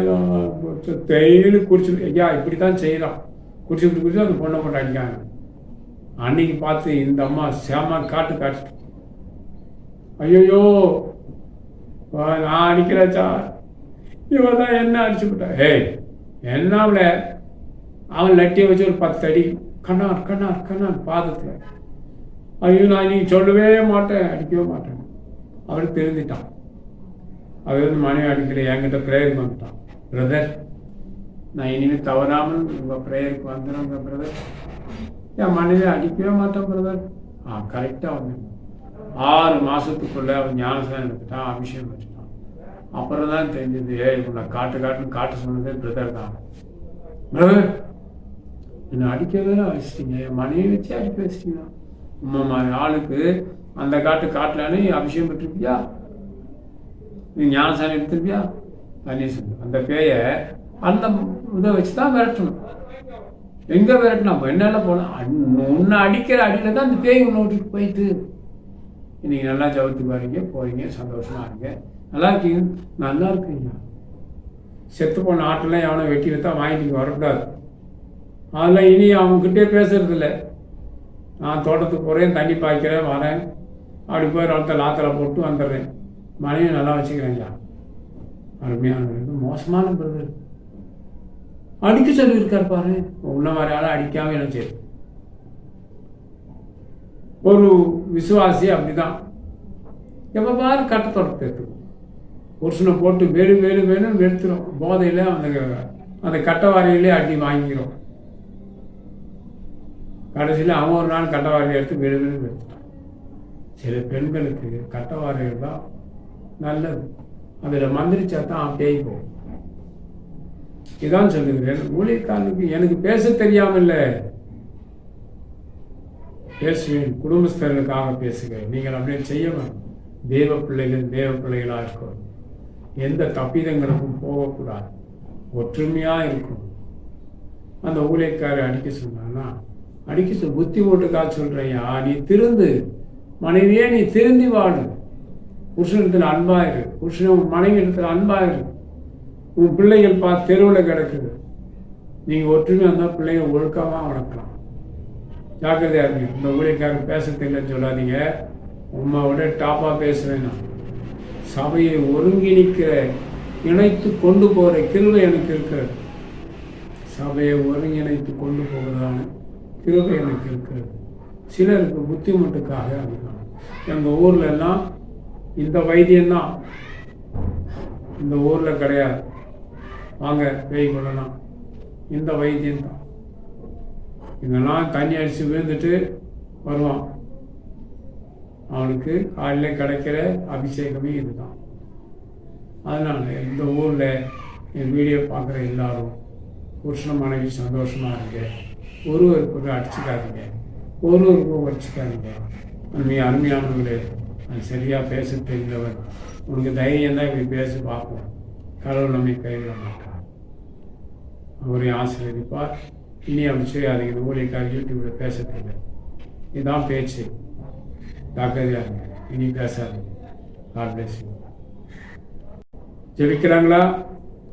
தேயிலு குடிச்சு, ஐயா இப்படி தான் செய்கிறான். குடிச்சு அந்த பொண்ணை போட்டு அடிக்காங்க. அன்னைக்கு பார்த்து இந்த அம்மா சேமா காட்டு ஐயோ நான் அடிக்கிறாச்சா, இவன் தான் என்ன அடிச்சுக்கிட்டா. ஏய் என்னாவில் அவன் லட்டியை வச்சு ஒரு 10 அடி கண்ணார் பாதத்தில். ஐயோ நான் நீ சொல்லவே மாட்டேன், அடிக்கவே மாட்டேன். அவனுக்கு தெரிஞ்சிட்டான். அவர் வந்து மனைவி அடிக்கல, என்கிட்ட ப்ரேயருக்கு வந்துட்டான். பிரதர், நான் இனிமேல் தவறாமல் உங்கள் ப்ரேயருக்கு வந்துடுங்க பிரதர். என் மனைவி அடிக்கவே மாட்டேன் பிரதர். கரெக்டாக வந்து 6 மாதத்துக்குள்ளே அவன் ஞானஸ்தானம் எடுத்துட்டான், அபிஷேகம் வச்சுட்டான். அப்புறம் தான் தெரிஞ்சது, உன்னை காட்டு சொன்னதே பிரதர் தான். பிரதர் என்னை அடிக்கவே வச்சுட்டீங்க, என் மனைவி வச்சு அடிக்க வச்சிட்டீங்க. உம்மை மாதிரி ஆளுக்கு அந்த காட்டுலான்னு அபிஷேகம் பெற்றிருப்பியா, நீ ஞானசாமி எடுத்திருப்பியா? சொல்லு. அந்த பேயை அந்த இதை வச்சு தான் விரட்டணும். எங்கே விரட்டணும்? அப்போ என்னென்ன போனால் உன்னை அடிக்கிற அடியில் தான் அந்த பேய் உன்னை விட்டுட்டு போயிட்டு. இன்னைக்கு நல்லா ஜபத்துக்கு வரீங்க, போறீங்க, சந்தோஷமா இருங்க, நல்லா இருக்கீங்க, நல்லா இருக்குங்க. செத்து போன ஆட்டெல்லாம் எவனை வெட்டி வைத்தா வாங்கிட்டு வரக்கூடாது. அதெல்லாம் இனி அவங்ககிட்டே பேசுறது இல்லை. நான் தோட்டத்துக்கு போகிறேன், தண்ணி பாய்க்கிறேன், வரேன், அப்படி போய் வளர்த்த லாத்தில் போட்டு வந்துடுறேன், மனைவி நல்லா வச்சுக்கிறேங்க. அருமையான மோசமான பிரதர் அடிக்க சொல்லியிருக்காரு பாரு. உன்ன மாதிரியால அடிக்காம என்ன செய்யும்? ஒரு விசுவாசி அப்படிதான் எப்போ பாரு கட்டத்தோட்டத்தை எடுத்துக்கும். புருஷனை போட்டு வேணும்னு வெறுத்துரும். போதையில் அந்த கட்டவாரியிலே அடி வாங்கிக்கிறோம். கடைசியில் அவன் ஒரு நாள் கட்டவாரியை எடுத்து வேணும்னு வெறுத்துட்டான். சில பெண்களுக்கு கட்டவாரிகள் தான் நல்லது. அதில் மந்திரிச்சா தான் பேய் போகும். இதான் சொல்லுகிறேன், ஊழியக்காரனுக்கு எனக்கு பேச தெரியாமல்ல, பேசுவேன், குடும்பஸ்தர்களுக்காக பேசுகிறேன். நீங்கள் அப்படியே செய்ய வேணும். தேவ பிள்ளைகளாக இருக்கணும். எந்த தப்பிதங்களுக்கும் போகக்கூடாது. ஒற்றுமையாக இருக்கும். அந்த ஊழியக்காரர் அடிக்க சொன்னான்னா அடிக்க புத்தி ஓட்டுக்காக சொல்கிறேயா, நீ திருந்து, மனைவியே நீ திருந்தி வாழு, புருஷனிடத்தில் அன்பாயிரு, புருஷன் மனைவி இடத்துல அன்பாயிரு. உன் பிள்ளைகள் பார்த்து தெருவில் கிடக்குது. நீங்கள் ஒற்றுமையாக இருந்தால் பிள்ளைங்க ஒழுக்கமாக வளர்க்கலாம். ஜாக்கிரதையாக இருங்க. இந்த ஊழியக்காரர் பேச தெரியலன்னு சொல்லாதீங்க. உண்மையோட டாப்பாக பேசுவேன். நான் சபையை ஒருங்கிணைக்கிற இணைத்து கொண்டு போகிற கிருபை எனக்கு இருக்கிறது. சபையை ஒருங்கிணைத்து கொண்டு போகிறதான கிருபை எனக்கு இருக்கிறது. சிலருக்கு புத்திமட்டுக்காக அப்படின்னா எங்கள் ஊரில் எல்லாம் இந்த வைத்தியம்தான், இந்த ஊரில் கிடையாது, வாங்க பேய் கொள்ளலாம், இந்த வைத்தியம்தான். இங்கெல்லாம் தண்ணி அடித்து விழுந்துட்டு வருவான். அவனுக்கு காலையில் கிடைக்கிற அபிஷேகமே இதுதான். அதனால் இந்த ஊரில் என் வீடியோ பார்க்குற எல்லாரும் புருஷன மனைவி சந்தோஷமாக இருங்க. ஒருவருக்கு அடிச்சுக்காதீங்க, ஒருவருக்கும் உடச்சிக்காதீங்க. அருமையானவர்களே, அது சரியாக பேச தெரிந்தவர். உனக்கு தைரியம் தான் இப்படி பேச பார்ப்போம். கடவுள் நம்மை கைவிட மாட்டார். அவரையும் ஆசீர்வதிப்பார். இனி அப்படி செய்யாதீங்க. இந்த ஊழியக்காரர் யூடியூப்பில் பேச தெரியல, இதுதான் பேச்சு. ஜாக்கிரதையாக இருங்க, இனி பேசாதீங்க. God bless you. ஜெபிக்கிறாங்களா?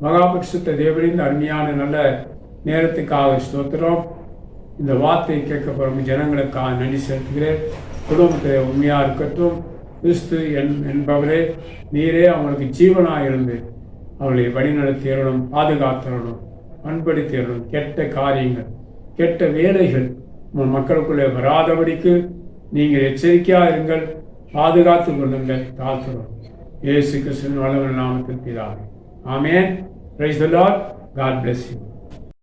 மகாபரிசுத்த தேவனின் அருமையான நல்ல நேரத்துக்காக ஸ்தோத்திரம். இந்த வார்த்தையை கேட்கப்படும் ஜனங்களுக்காக நன்றி செலுத்துகிறேன். குடும்பத்தில் உண்மையாக இருக்கட்டும். கிறிஸ்து என்பவரே, நீரே அவங்களுக்கு ஜீவனாக இருந்து அவர்களை வழிநடத்தியறணும், பாதுகாத்தரணும், பண்படுத்தியறணும். கெட்ட காரியங்கள், கெட்ட வேலைகள் உங்கள் மக்களுக்குள்ளே வராதபடிக்கு நீங்கள் எச்சரிக்கையாக இருங்கள், பாதுகாத்து கொள்ளுங்கள். தாழ்த்துறோம் இயேசு கிறிஸ்துவின் வல்லமையுள்ள நாமத்தில் பிதாவே. Amen. Praise the Lord. God bless you.